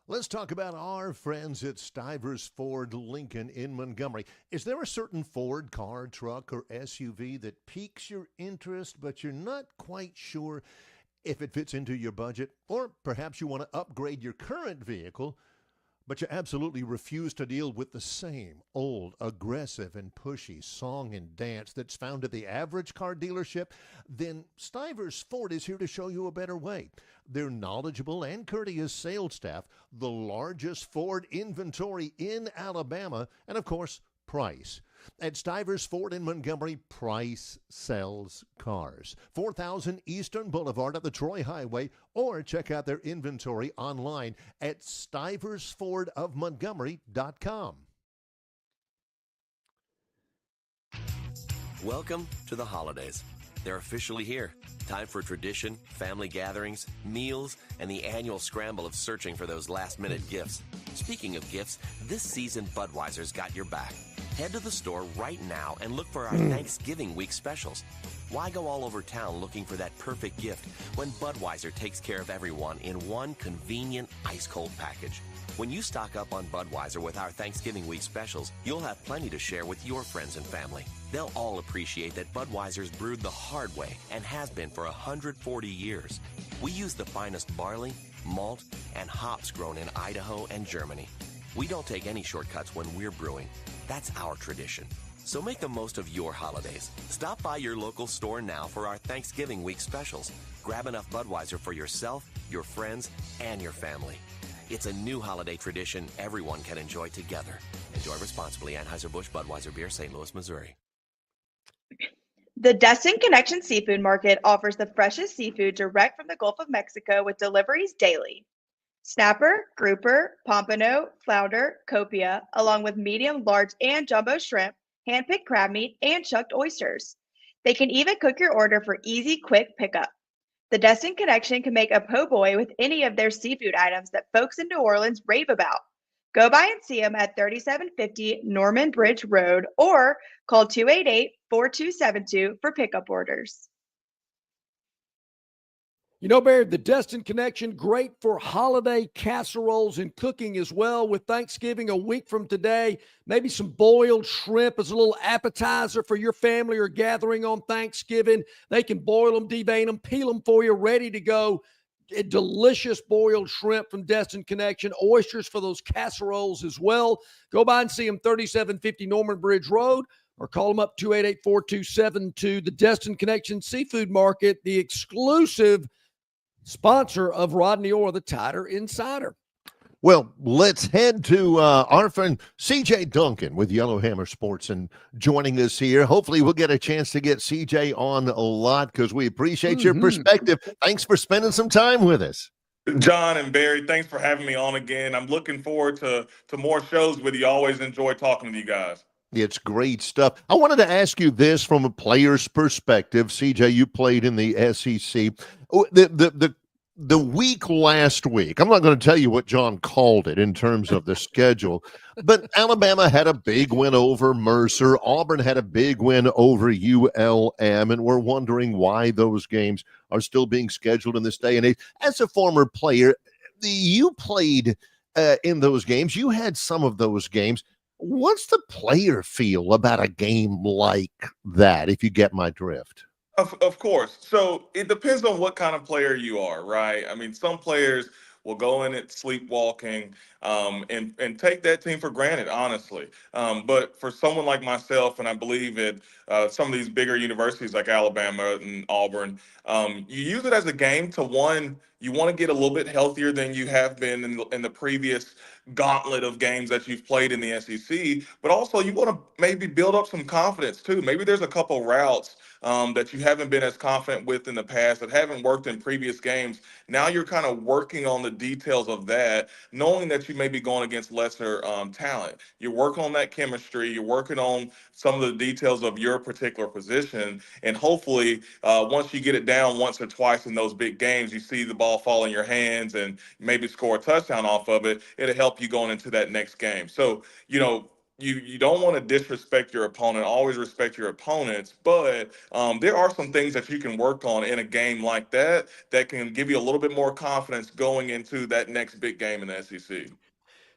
Let's talk about our friends at Stivers Ford Lincoln in Montgomery. Is there a certain Ford car, truck, or SUV that piques your interest, but you're not quite sure if it fits into your budget? Or perhaps you want to upgrade your current vehicle, but you absolutely refuse to deal with the same old, aggressive, and pushy song and dance that's found at the average car dealership? Then Stivers Ford is here to show you a better way. Their knowledgeable and courteous sales staff, the largest Ford inventory in Alabama, and of course, price. At Stivers Ford in Montgomery, price sells cars. 4000 Eastern Boulevard at the Troy Highway, or check out their inventory online at stiversfordofmontgomery.com. Welcome to the holidays. They're officially here. Time for tradition, family gatherings, meals, and the annual scramble of searching for those last-minute gifts. Speaking of gifts, this season Budweiser's got your back. Head to the store right now and look for our Thanksgiving week specials. Why go all over town looking for that perfect gift when Budweiser takes care of everyone in one convenient ice-cold package? When you stock up on Budweiser with our Thanksgiving week specials, you'll have plenty to share with your friends and family. They'll all appreciate that Budweiser's brewed the hard way and has been for 140 years. We use the finest barley, malt, and hops grown in Idaho and Germany. We don't take any shortcuts when we're brewing. That's our tradition. So make the most of your holidays. Stop by your local store now for our Thanksgiving week specials. Grab enough Budweiser for yourself, your friends, and your family. It's a new holiday tradition everyone can enjoy together. Enjoy responsibly. Anheuser-Busch Budweiser Beer, St. Louis, Missouri. The Destin Connection Seafood Market offers the freshest seafood direct from the Gulf of Mexico with deliveries daily. Snapper, grouper, pompano, flounder, copia, along with medium, large, and jumbo shrimp, hand-picked crab meat, and chucked oysters. They can even cook your order for easy, quick pickup. The Destin Connection can make a po' boy with any of their seafood items that folks in New Orleans rave about. Go by and see them at 3750 Norman Bridge Road or call 288-4272 for pickup orders. You know, Barry, the Destin Connection, great for holiday casseroles and cooking as well. With Thanksgiving a week from today, maybe some boiled shrimp as a little appetizer for your family or gathering on Thanksgiving. They can boil them, devein them, peel them for you, ready to go. A delicious boiled shrimp from Destin Connection. Oysters for those casseroles as well. Go by and see them 3750 Norman Bridge Road or call them up 288-4272. The Destin Connection Seafood Market, the exclusive sponsor of Rodney Orr, the Tighter Insider. Well, let's head to our friend CJ Duncan with Yellowhammer Sports and joining us here. Hopefully we'll get a chance to get CJ on a lot because we appreciate your perspective. Thanks for spending some time with us. John and Barry, thanks for having me on again. I'm looking forward to more shows with you. Always enjoy talking to you guys. It's great stuff. I wanted to ask you this from a player's perspective. CJ, you played in the SEC. The week last week, I'm not going to tell you what John called it in terms of the schedule, but Alabama had a big win over Mercer. Auburn had a big win over ULM, and we're wondering why those games are still being scheduled in this day and age. As a former player, you played in those games. You had some of those games. What's the player feel about a game like that, if you get my drift? Of course. So it depends on what kind of player you are, right? I mean, some players will go in it sleepwalking and take that team for granted, honestly. But for someone like myself, and I believe at some of these bigger universities like Alabama and Auburn, you use it as a game to one. You want to get a little bit healthier than you have been in the previous gauntlet of games that you've played in the SEC, but also you want to maybe build up some confidence too. Maybe there's a couple routes that you haven't been as confident with in the past, that haven't worked in previous games. Now you're kind of working on the details of that, knowing that you may be going against lesser talent. You're working on that chemistry. You're working on some of the details of your particular position. And hopefully, once you get it down once or twice in those big games, you see the ball fall in your hands and maybe score a touchdown off of it. It'll help you going into that next game. So, you don't want to disrespect your opponent. Always respect your opponents, but there are some things that you can work on in a game like that that can give you a little bit more confidence going into that next big game in the SEC.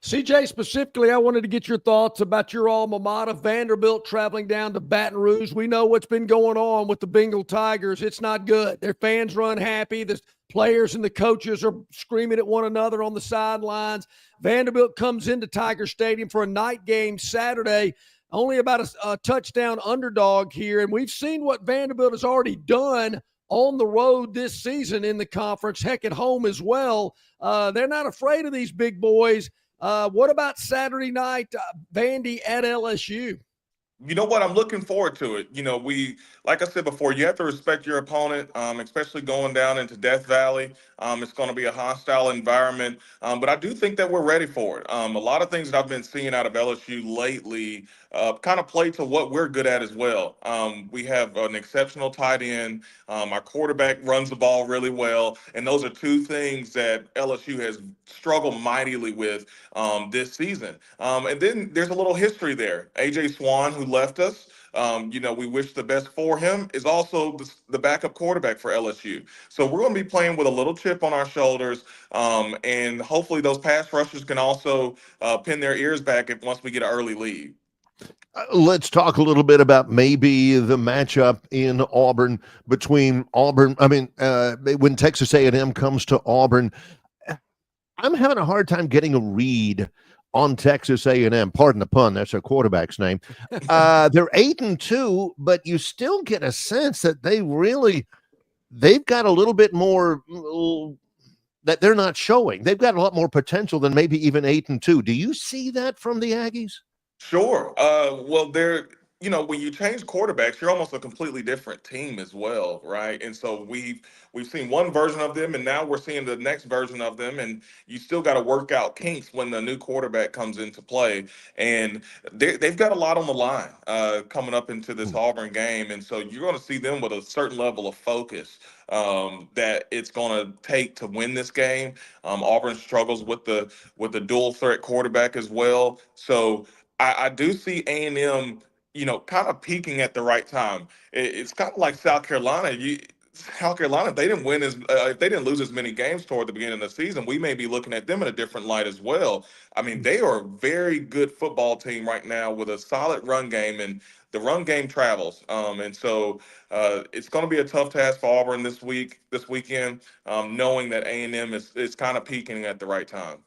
CJ, specifically, I wanted to get your thoughts about your alma mater, Vanderbilt, traveling down to Baton Rouge. We know what's been going on with the Bengal Tigers. It's not good. Their fans are unhappy. The players and the coaches are screaming at one another on the sidelines. Vanderbilt comes into Tiger Stadium for a night game Saturday, only about a touchdown underdog here. And we've seen what Vanderbilt has already done on the road this season in the conference, heck, at home as well. They're not afraid of these big boys. What about Saturday night, Vandy at LSU? You know what? I'm looking forward to it. Like I said before, you have to respect your opponent, especially going down into Death Valley. It's going to be a hostile environment, but I do think that we're ready for it. A lot of things that I've been seeing out of LSU lately kind of play to what we're good at as well. We have an exceptional tight end. Our quarterback runs the ball really well, and those are two things that LSU has struggled mightily with this season. And then there's a little history there. A.J. Swan, who left us, we wish the best for him, is also the backup quarterback for LSU. So we're going to be playing with a little chip on our shoulders, and hopefully those pass rushers can also pin their ears back once we get an early lead. Let's talk a little bit about maybe the matchup in Auburn between Auburn. When Texas A&M comes to Auburn, I'm having a hard time getting a read on Texas A&M. Pardon the pun. That's their quarterback's name. They're 8-2, but you still get a sense that they've got a little bit more that they're not showing. They've got a lot more potential than maybe even 8-2. Do you see that from the Aggies? Sure. Well, when you change quarterbacks, you're almost a completely different team as well, right? And so we've seen one version of them, and now we're seeing the next version of them. And you still got to work out kinks when the new quarterback comes into play. And they've got a lot on the line coming up into this Auburn game, and so you're going to see them with a certain level of focus that it's going to take to win this game. Auburn struggles with the dual threat quarterback as well, so. I do see A&M, kind of peaking at the right time. It's kind of like South Carolina. South Carolina, if they didn't lose as many games toward the beginning of the season, we may be looking at them in a different light as well. I mean, they are a very good football team right now with a solid run game, and the run game travels. And so it's going to be a tough task for Auburn this weekend, knowing that A&M is kind of peaking at the right time.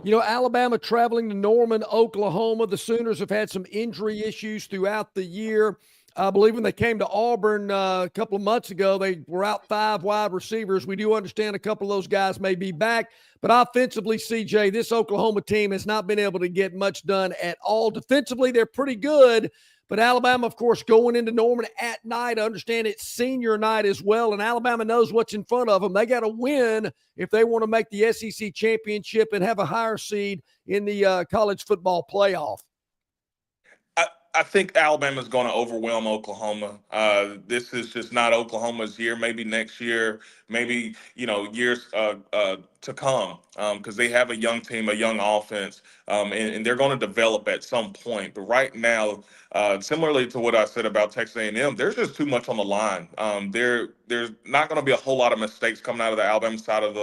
Alabama traveling to Norman, Oklahoma. The Sooners have had some injury issues throughout the year. I believe when they came to Auburn a couple of months ago, they were out 5 wide receivers. We do understand a couple of those guys may be back. But offensively, CJ, this Oklahoma team has not been able to get much done at all. Defensively, they're pretty good. But Alabama, of course, going into Norman at night, I understand it's senior night as well, and Alabama knows what's in front of them. They got to win if they want to make the SEC championship and have a higher seed in the college football playoff. I think Alabama's going to overwhelm Oklahoma. This is just not Oklahoma's year. Maybe next year, maybe years to come, because they have a young team, a young offense, and they're going to develop at some point. But right now, similarly to what I said about Texas A&M, there's just too much on the line. There's not going to be a whole lot of mistakes coming out of the Alabama side of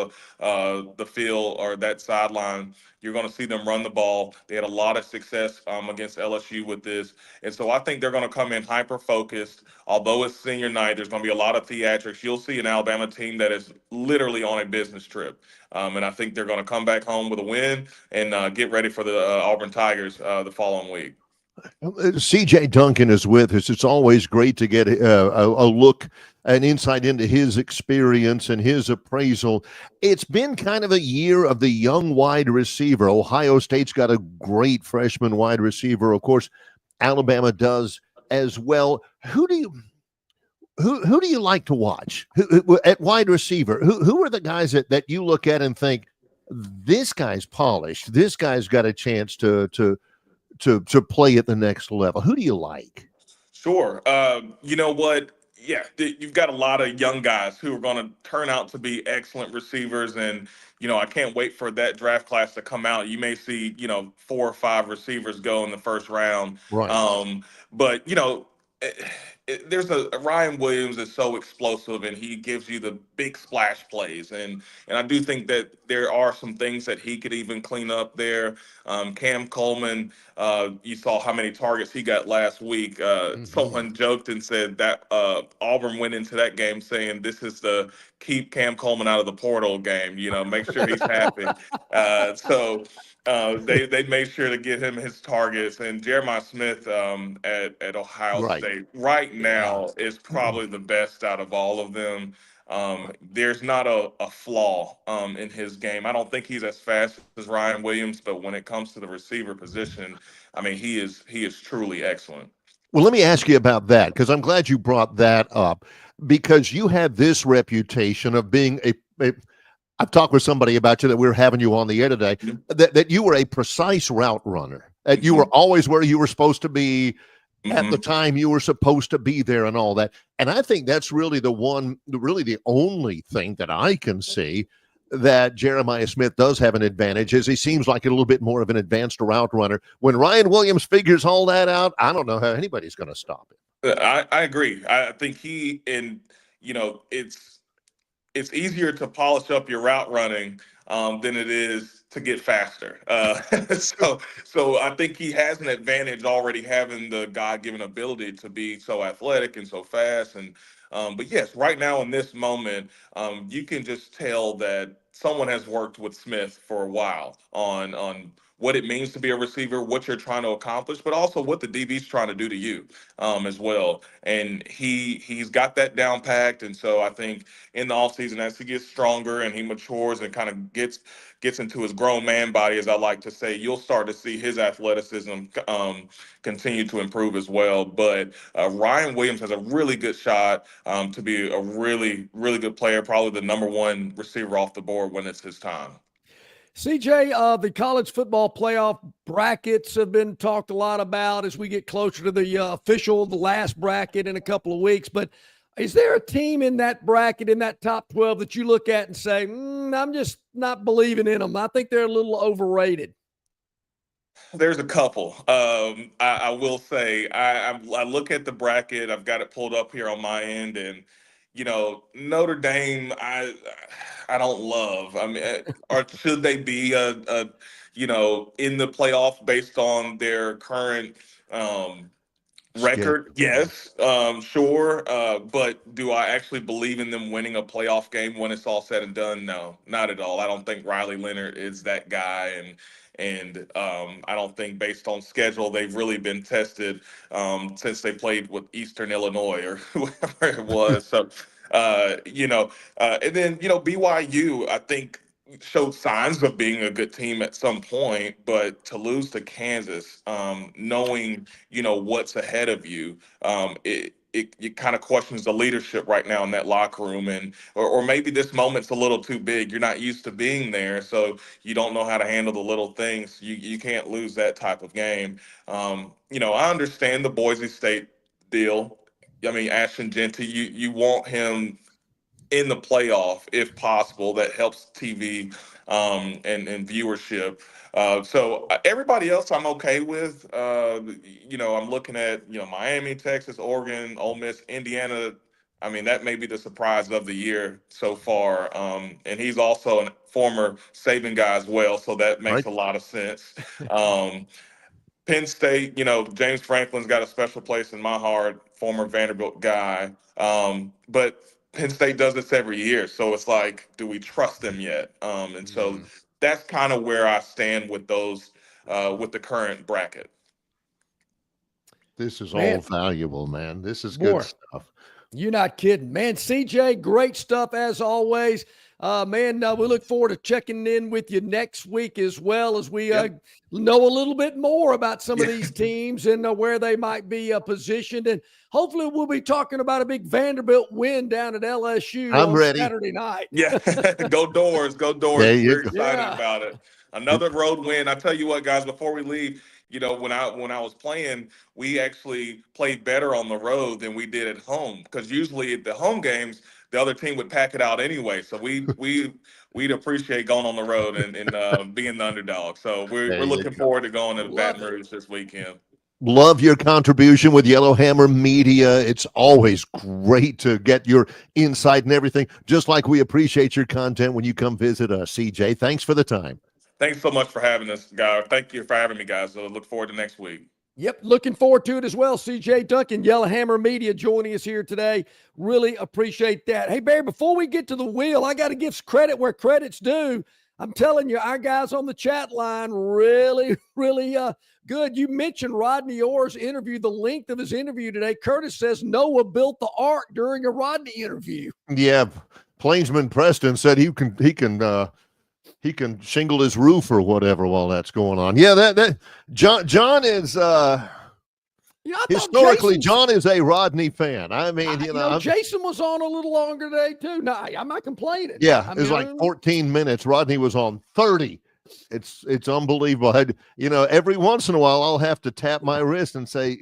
the field or that sideline. You're going to see them run the ball. They had a lot of success against LSU with this. And so I think they're going to come in hyper focused. Although it's senior night, there's going to be a lot of theatrics. You'll see an Alabama team that is literally on a business trip. And I think they're going to come back home with a win and get ready for the Auburn Tigers the following week. CJ Duncan is with us. It's always great to get a look, an insight into his experience and his appraisal. It's been kind of a year of the young wide receiver. Ohio State's got a great freshman wide receiver. Of course, Alabama does as well. Who do you like to watch at wide receiver? Who are the guys that you look at and think, this guy's polished, this guy's got a chance to play at the next level? Who do you like? Sure. You know what? Yeah, you've got a lot of young guys who are going to turn out to be excellent receivers. And, I can't wait for that draft class to come out. You may see, 4 or 5 receivers go in the first round. Right. But, there's a Ryan Williams is so explosive and he gives you the big splash plays. And I do think that there are some things that he could even clean up there. Cam Coleman, you saw how many targets he got last week. Someone joked and said that Auburn went into that game saying this is the keep Cam Coleman out of the portal game, make sure he's happy. So they made sure to get him his targets. And Jeremiah Smith at Ohio State right now is probably the best out of all of them. There's not a flaw in his game. I don't think he's as fast as Ryan Williams, but when it comes to the receiver position, I mean, he is truly excellent. Well, let me ask you about that, because I'm glad you brought that up, because you have this reputation of being I've talked with somebody about you that we're having you on the air today, that you were a precise route runner, that you were always where you were supposed to be at the time you were supposed to be there and all that. And I think that's really the only thing that I can see that Jeremiah Smith does have an advantage is he seems like a little bit more of an advanced route runner. When Ryan Williams figures all that out, I don't know how anybody's going to stop it. I agree. I think it's easier to polish up your route running than it is to get faster. So I think he has an advantage already having the God-given ability to be so athletic and so fast. And but yes, right now in this moment, you can just tell that someone has worked with Smith for a while on what it means to be a receiver, what you're trying to accomplish, but also what the DB's trying to do to you as well. And he's got that down packed. And so I think in the offseason, as he gets stronger and he matures and kind of gets into his grown man body, as I like to say, you'll start to see his athleticism continue to improve as well. But Ryan Williams has a really good shot to be a really, really good player, probably the number 1 receiver off the board when it's his time. CJ, the college football playoff brackets have been talked a lot about as we get closer to the last bracket in a couple of weeks. But is there a team in that bracket, in that top 12, that you look at and say, I'm just not believing in them? I think they're a little overrated. There's a couple. I will say I look at the bracket. I've got it pulled up here on my end, and Notre Dame, I don't love. I mean, or should they be in the playoff based on their current record? Yes, sure. But do I actually believe in them winning a playoff game when it's all said and done? No, not at all. I don't think Riley Leonard is that guy, and I don't think based on schedule they've really been tested since they played with Eastern Illinois or whoever it was. So, and then BYU, I think showed signs of being a good team at some point, but to lose to Kansas, knowing what's ahead of you, it kind of questions the leadership right now in that locker room, and or maybe this moment's a little too big. You're not used to being there, so you don't know how to handle the little things. You can't lose that type of game. I understand the Boise State deal. I mean, Ashton Genty, you want him in the playoff if possible. That helps TV and viewership. So everybody else I'm okay with. I'm looking at Miami, Texas, Oregon, Ole Miss, Indiana. I mean, that may be the surprise of the year so far. And he's also a former Saban guy as well, so that makes Right. a lot of sense. Penn State, James Franklin's got a special place in my heart, former Vanderbilt guy. But Penn State does this every year. So it's like, do we trust them yet? And so that's kind of where I stand with those, with the current bracket. This is Man. all valuable, man. This is Boy. good stuff. You're not kidding, man. CJ, great stuff as always. We look forward to checking in with you next week as well as we know a little bit more about some of these teams and where they might be positioned. And hopefully we'll be talking about a big Vanderbilt win down at LSU I'm on ready. Saturday night. Yeah, go Doors, go Doors. There you We're go. excited Yeah. about it. Another road win. I tell you what, guys, before we leave, when I was playing, we actually played better on the road than we did at home, because usually at the home games, the other team would pack it out anyway. So we'd appreciate going on the road and being the underdog. So we're There you looking go. forward to going to Love Baton it. Rouge this weekend. Love your contribution with Yellowhammer Media. It's always great to get your insight and everything, just like we appreciate your content when you come visit us. CJ, thanks for the time. Thanks so much for having us, guys. Thank you for having me, guys. So look forward to next week. Yep, looking forward to it as well. CJ Duncan, Yellowhammer Media, joining us here today. Really appreciate that. Hey, Barry, before we get to the wheel, I got to give credit where credit's due. I'm telling you, our guys on the chat line really good. You mentioned Rodney Orr's interview, the length of his interview today. Curtis says Noah built the ark during a Rodney interview. Yeah, Plainsman Preston said he can shingle his roof or whatever while that's going on. Yeah, that John is historically John is a Rodney fan. I mean, Jason was on a little longer today too. No, I'm not complaining. Yeah, it was like 14 minutes. Rodney was on 30. It's unbelievable. Every once in a while I'll have to tap my wrist and say,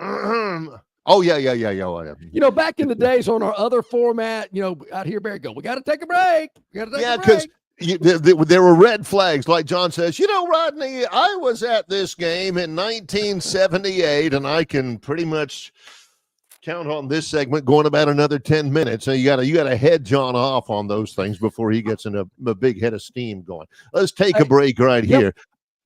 oh yeah. Back in the days on our other format, out here, Barry, we got to take a break. Because there were red flags, like John says. Rodney, I was at this game in 1978, and I can pretty much count on this segment going about another 10 minutes. So you got to head John off on those things before he gets in a big head of steam going. Let's take a break right here.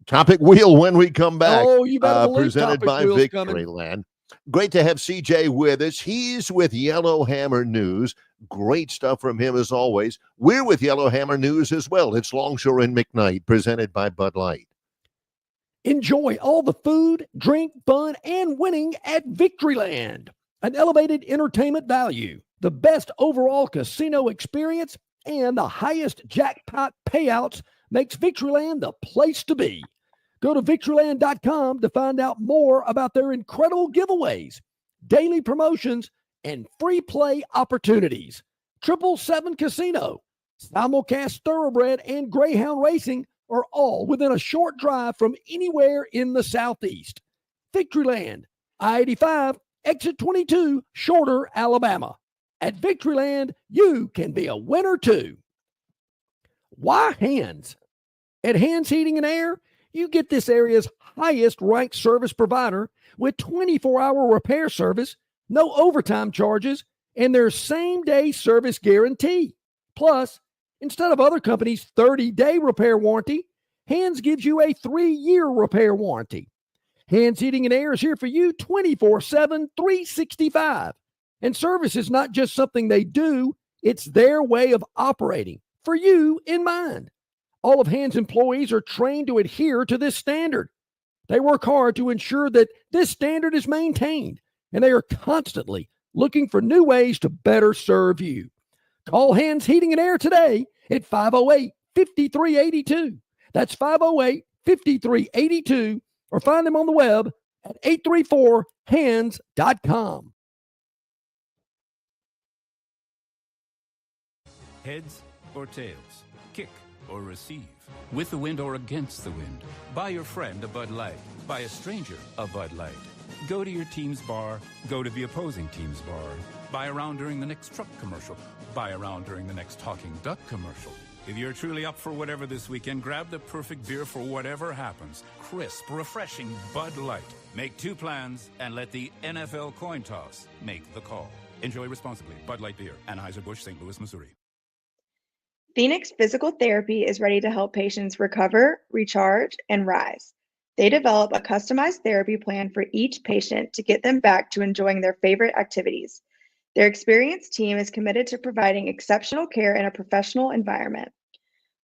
Topic wheel when we come back. Oh, you better believe presented Topic by Wheel's Victoryland. Great to have CJ with us. He's with Yellowhammer News. Great stuff from him as always. We're with Yellowhammer News as well. It's Longshore and McKnight, presented by Bud Light. Enjoy all the food, drink, fun, and winning at Victoryland. An elevated entertainment value, the best overall casino experience, and the highest jackpot payouts makes Victoryland the place to be. Go to Victoryland.com to find out more about their incredible giveaways, daily promotions, and free play opportunities. 777 Casino, simulcast Thoroughbred, and Greyhound Racing are all within a short drive from anywhere in the Southeast. Victoryland, I-85, Exit 22, Shorter, Alabama. At Victoryland, you can be a winner too. Why Hands? At Hands Heating and Air, you get this area's highest ranked service provider with 24-hour repair service, no overtime charges, and their same-day service guarantee. Plus, instead of other companies' 30-day repair warranty, Hands gives you a 3-year repair warranty. Hands Heating and Air is here for you 24/7, 365. And service is not just something they do, it's their way of operating, for you in mind. All of Hands employees are trained to adhere to this standard. They work hard to ensure that this standard is maintained, and they are constantly looking for new ways to better serve you. Call Hands Heating and Air today at 508-5382. That's 508-5382, or find them on the web at 834hands.com. Heads or tails? Kick or receive? With the wind or against the wind? Buy your friend a Bud Light. Buy a stranger a Bud Light. Go to your team's bar. Go to the opposing team's bar. Buy around during the next truck commercial. Buy around during the next talking duck commercial. If you're truly up for whatever this weekend, grab the perfect beer for whatever happens. Crisp, refreshing Bud Light. Make two plans and let the NFL coin toss make the call. Enjoy responsibly. Bud Light Beer, Anheuser-Busch, St. Louis, Missouri. Phoenix Physical Therapy is ready to help patients recover, recharge, and rise. They develop a customized therapy plan for each patient to get them back to enjoying their favorite activities. Their experienced team is committed to providing exceptional care in a professional environment.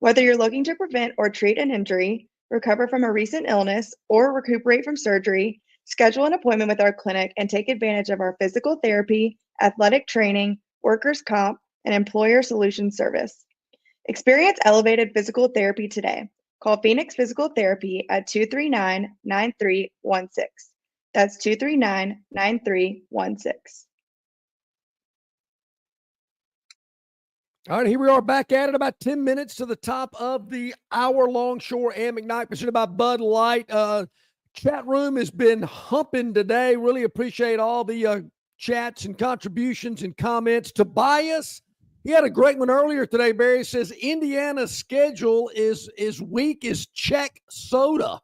Whether you're looking to prevent or treat an injury, recover from a recent illness, or recuperate from surgery, schedule an appointment with our clinic and take advantage of our physical therapy, athletic training, workers' comp, and employer solutions service. Experience elevated physical therapy today. Call Phoenix Physical Therapy at 239-9316. That's 239-9316. All right, here we are back at it, about 10 minutes to the top of the hour. Longshore and McKnight, presented by Bud Light. Chat room has been humping today. Really appreciate all the chats and contributions and comments. Tobias, he had a great one earlier today, Barry. Says Indiana's schedule is weak as Czech soda.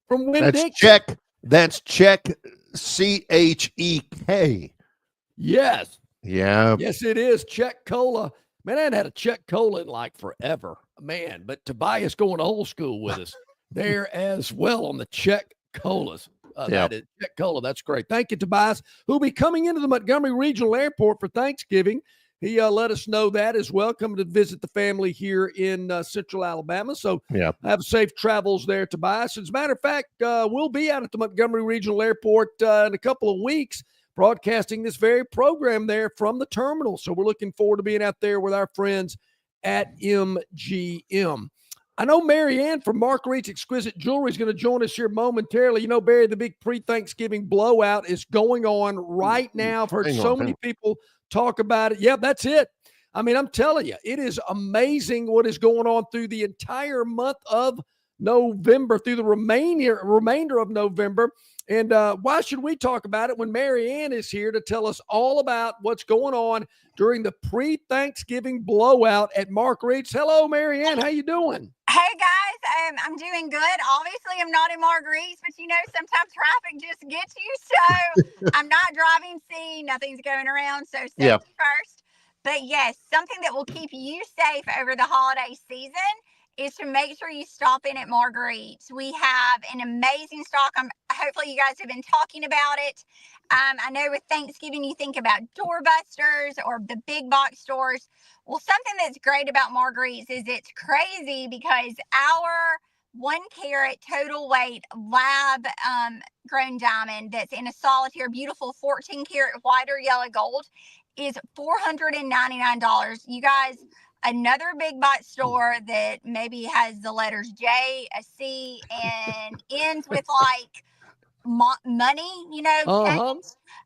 From Winn-Dixie. That's Czech, C-H-E-K. Yes. Yeah. Yes, it is. Czech Cola. Man, I hadn't had a Czech Cola in like forever. Man, but Tobias going old school with us there as well on the Czech Colas. That is Czech Cola. That's great. Thank you, Tobias, who'll be coming into the Montgomery Regional Airport for Thanksgiving. He let us know that as well, coming to visit the family here in Central Alabama. So have safe travels there, Tobias. As a matter of fact, we'll be out at the Montgomery Regional Airport in a couple of weeks, broadcasting this very program there from the terminal. So we're looking forward to being out there with our friends at MGM. I know Marianne from Mark Reed's Exquisite Jewelry is going to join us here momentarily. You know, Barry, the big pre-Thanksgiving blowout is going on right now. I've heard so many people talk about it. Yeah, that's it. I mean, I'm telling you, it is amazing what is going on through the entire month of November, through the remainder of November. And why should we talk about it when Marianne is here to tell us all about what's going on during the pre-Thanksgiving blowout at Mark Reed's? Hello, Marianne. How you doing? Hey, guys. I'm doing good. Obviously, I'm not in Mark Reed's, but, you know, sometimes traffic just gets you. So I'm not driving C. Nothing's going around. So safety first. But, yes, something that will keep you safe over the holiday season is to make sure you stop in at Mark Reed's. We have an amazing stock. Hopefully you guys have been talking about it. I know with Thanksgiving you think about doorbusters or the big box stores. Well, something that's great about Mark Reed's is it's crazy because our 1 carat total weight lab grown diamond that's in a solitaire, beautiful 14 karat white or yellow gold is $499. You guys, another big box store that maybe has the letters J, a C, and ends with like money, you know.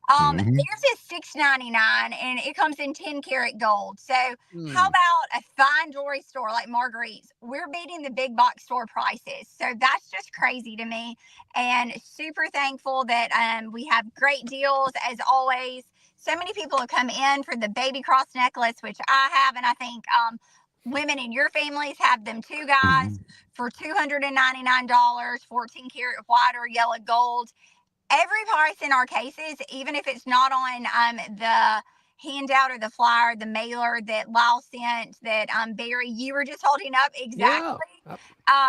Theirs is $699 and it comes in 10 karat gold. So how about a fine jewelry store like Mark Reed's? We're beating the big box store prices. So that's just crazy to me, and super thankful that we have great deals as always. So many people have come in for the baby cross necklace, which I have, and I think women in your families have them too, guys, for $299, 14 karat white or yellow gold. Every price in our cases, even if it's not on the handout or the flyer, the mailer that Lyle sent, that Barry, you were just holding up. Exactly. Yeah,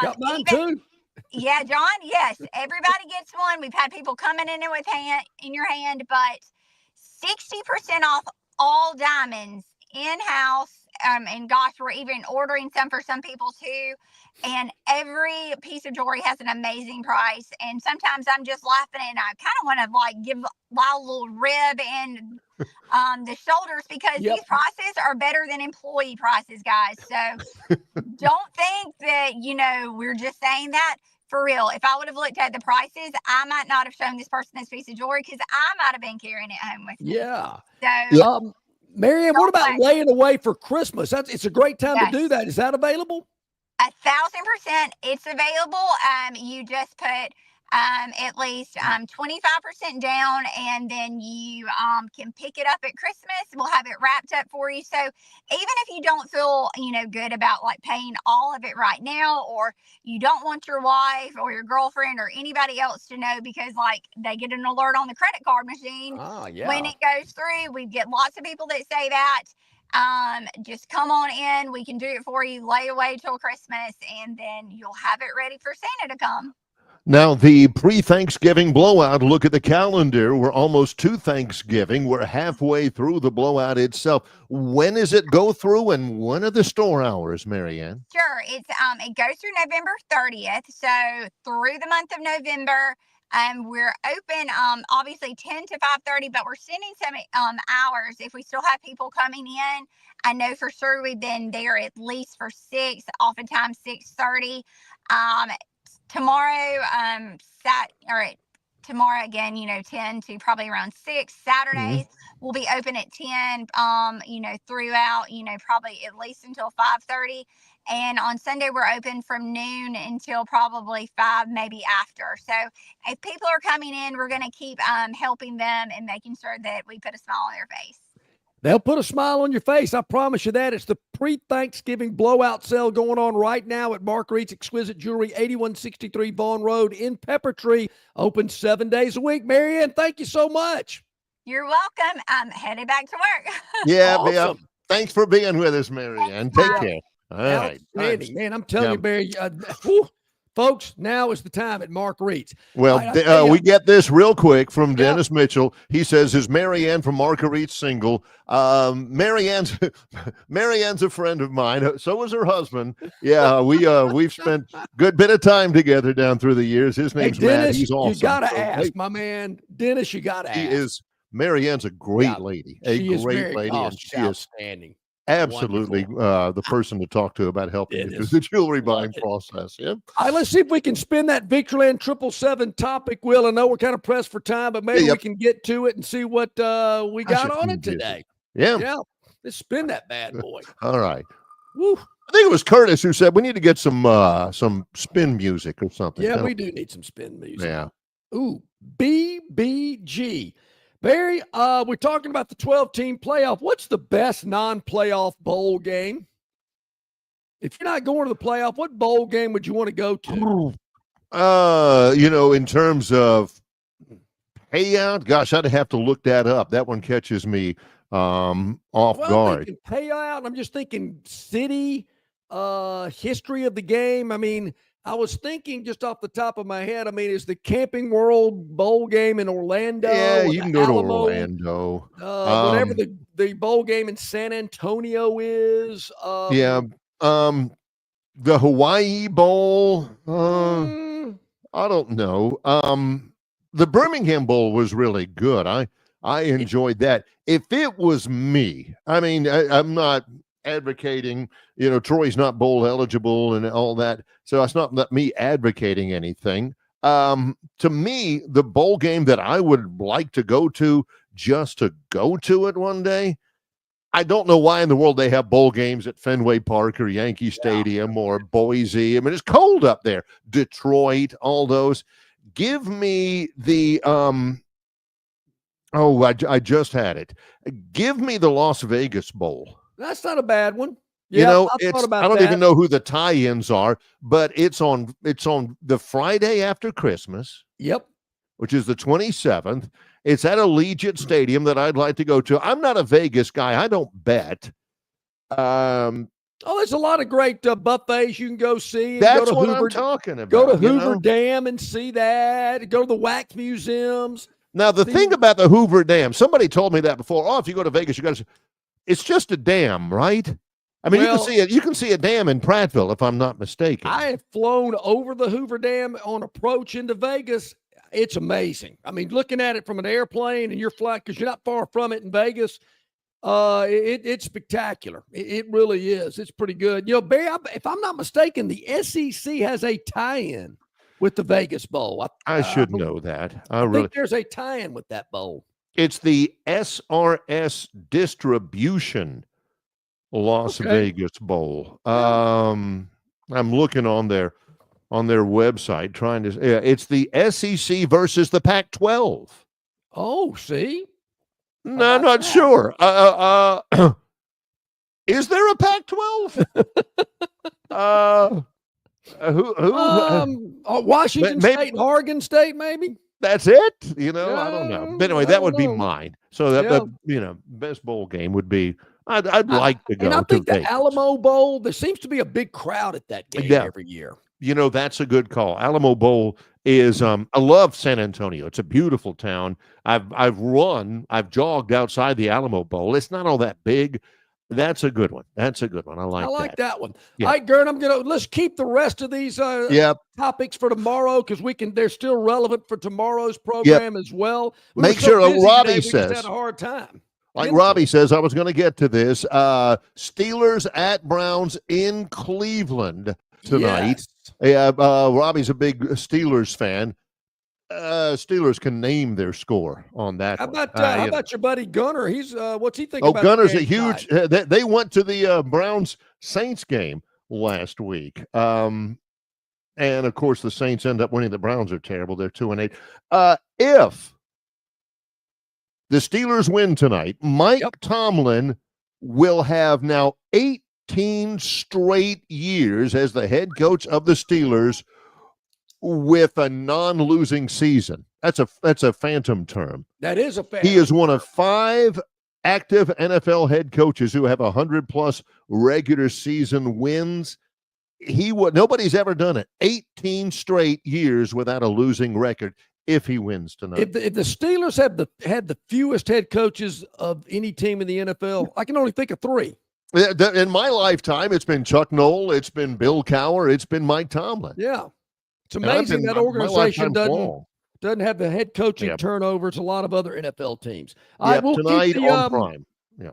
got mine too. Yeah, John, yes. Everybody gets one. We've had people coming in with in your hand, but 60% off all diamonds in-house. And gosh, we're even ordering some for some people too. And every piece of jewelry has an amazing price. And sometimes I'm just laughing and I kind of want to like give Lyle a little rib in the shoulders because these prices are better than employee prices, guys. So don't think that, you know, we're just saying that. For real, if I would have looked at the prices, I might not have shown this person this piece of jewelry because I might have been carrying it home with me. Yeah. So Marianne, what about Don't laying away for Christmas? It's a great time to do Yes. that. Is that available? 1,000%. It's available. You just put at least 25% down, and then you can pick it up at Christmas. We'll have it wrapped up for you. So even if you don't feel good about like paying all of it right now, or you don't want your wife or your girlfriend or anybody else to know because like they get an alert on the credit card machine when it goes through, we get lots of people that say that. Just come on in. We can do it for you. Lay away till Christmas, and then you'll have it ready for Santa to come. Now, the pre-Thanksgiving blowout, look at the calendar. We're almost to Thanksgiving. We're halfway through the blowout itself. When does it go through, and when are the store hours, Marianne? Sure. It goes through November 30th. So through the month of November, we're open obviously 10 to 5:30, but we're sending some hours if we still have people coming in. I know for sure we've been there at least for 6, oftentimes 6:30. Tomorrow, tomorrow again, 10 to probably around 6. Saturdays will be open at 10, throughout, probably at least until 5:30. And on Sunday, we're open from noon until probably 5, maybe after. So if people are coming in, we're going to keep helping them and making sure that we put a smile on their face. They'll put a smile on your face. I promise you that. It's the pre-Thanksgiving blowout sale going on right now at Marguerite's Exquisite Jewelry, 8163 Vaughn Road in Peppertree. Open 7 days a week. Marianne, thank you so much. You're welcome. I'm headed back to work. Yeah, Awesome. thanks for being with us, Marianne. Take care. All right. Outstanding, man. I'm telling you, Barry, folks, now is the time at Marguerite's. Well, we get this real quick from Dennis Mitchell. He says, is Marianne from Marguerite's single? Marianne's a friend of mine. So is her husband. Yeah, we've spent a good bit of time together down through the years. His name's Dennis, Matt. He's awesome. You got to ask, my man. Dennis, you got to ask. Marianne's a great lady. And she is outstanding. Absolutely the person to talk to about helping you through the jewelry buying process. Yeah. All right, let's see if we can spin that Victorland 777 topic, Will. I know we're kind of pressed for time, but maybe we can get to it and see what we got on it today. Yeah. Let's spin that bad boy. All right. Woo. I think it was Curtis who said we need to get some spin music or something. Yeah, we do need some spin music. Yeah. Ooh, BBG. Barry, we're talking about the 12-team playoff. What's the best non-playoff bowl game? If you're not going to the playoff, what bowl game would you want to go to? In terms of payout, gosh, I'd have to look that up. That one catches me off guard. Payout, I'm just thinking city, history of the game. I mean, I was thinking just off the top of my head, is the Camping World Bowl game in Orlando? Yeah, you can go to Orlando. Whatever the bowl game in San Antonio is. The Hawaii Bowl. I don't know. The Birmingham Bowl was really good. I enjoyed that. If it was me, I'm not advocating, Troy's not bowl eligible and all that. So it's not me advocating anything. To me, the bowl game that I would like to go to just to go to it one day, I don't know why in the world they have bowl games at Fenway Park or Yankee Stadium or Boise. It's cold up there. Detroit, all those. Give me the I just had it. Give me the Las Vegas Bowl. That's not a bad one. Yeah, I don't even know who the tie-ins are, but it's on the Friday after Christmas. Yep. Which is the 27th. It's at Allegiant Stadium that I'd like to go to. I'm not a Vegas guy. I don't bet. There's a lot of great buffets you can go see. That's what I'm talking about. Go to Hoover Dam and see that. Go to the wax museums. Now, the thing about the Hoover Dam, somebody told me that before. If you go to Vegas, you got to. It's just a dam, right? You can see a dam in Prattville, if I'm not mistaken. I have flown over the Hoover Dam on approach into Vegas. It's amazing. Looking at it from an airplane and you're flying, because you're not far from it in Vegas, it's spectacular. It really is. It's pretty good. Barry, if I'm not mistaken, the SEC has a tie-in with the Vegas Bowl. I should know that. I think there's a tie-in with that bowl. It's the SRS Distribution Las Vegas Bowl. I'm looking on their website trying to. Yeah, it's the SEC versus the Pac-12. Oh, see? No, I'm not sure. Is there a Pac-12? Washington State and Oregon State, maybe. That's it. I don't know. But anyway, that would be mine. So that best bowl game would be. I'd like to go. And I think to the Vegas. Alamo Bowl. There seems to be a big crowd at that game every year. That's a good call. Alamo Bowl is. I love San Antonio. It's a beautiful town. I've jogged outside the Alamo Bowl. It's not all that big. That's a good one. I like that one. Yeah. All right, Gern, let's keep the rest of these topics for tomorrow because they're still relevant for tomorrow's program as well. Make sure Robbie says. We just had a hard time. Like Robbie says, I was going to get to this. Steelers at Browns in Cleveland tonight. Yes. Robbie's a big Steelers fan. Steelers can name their score on that. How about your buddy Gunner? He's what's he thinking about? Gunner's a huge. They went to the Browns Saints game last week, and of course the Saints end up winning. The Browns are terrible. They're 2-8. If the Steelers win tonight, Mike Tomlin will have now 18 straight years as the head coach of the Steelers with a non-losing season. That's a phantom term. That is a phantom. He is one of 5 active NFL head coaches who have 100+ regular season wins. Nobody's ever done it. 18 straight years without a losing record. If he wins tonight, if the Steelers had the fewest head coaches of any team in the NFL, I can only think of 3. In my lifetime, it's been Chuck Noll, it's been Bill Cowher, it's been Mike Tomlin. Yeah. It's amazing that organization doesn't have the head coaching turnovers a lot of other NFL teams. All right, we'll tonight keep on Prime.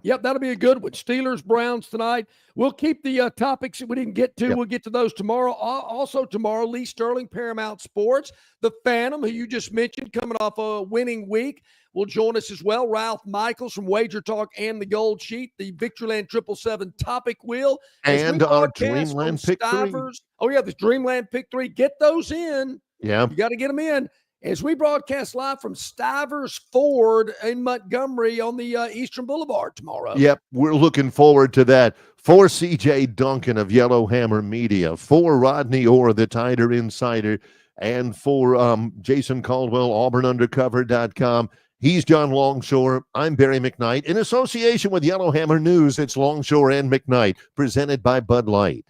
Yep, that'll be a good one. Steelers, Browns tonight. We'll keep the topics that we didn't get to. We'll get to those tomorrow. Also tomorrow, Lee Sterling, Paramount Sports. The Phantom, who you just mentioned, coming off a winning week, will join us as well. Ralph Michaels from Wager Talk and the Gold Sheet, the Victoryland 777 topic wheel. And our Dreamland Pick 3. Oh, yeah, the Dreamland Pick 3. Get those in. Yeah. You got to get them in. As we broadcast live from Stivers Ford in Montgomery on the Eastern Boulevard tomorrow. Yep, we're looking forward to that. For CJ Duncan of Yellowhammer Media, for Rodney Orr, the Tider Insider, and for Jason Caldwell, AuburnUndercover.com. He's John Longshore. I'm Barry McKnight. In association with Yellowhammer News, it's Longshore and McKnight, presented by Bud Light.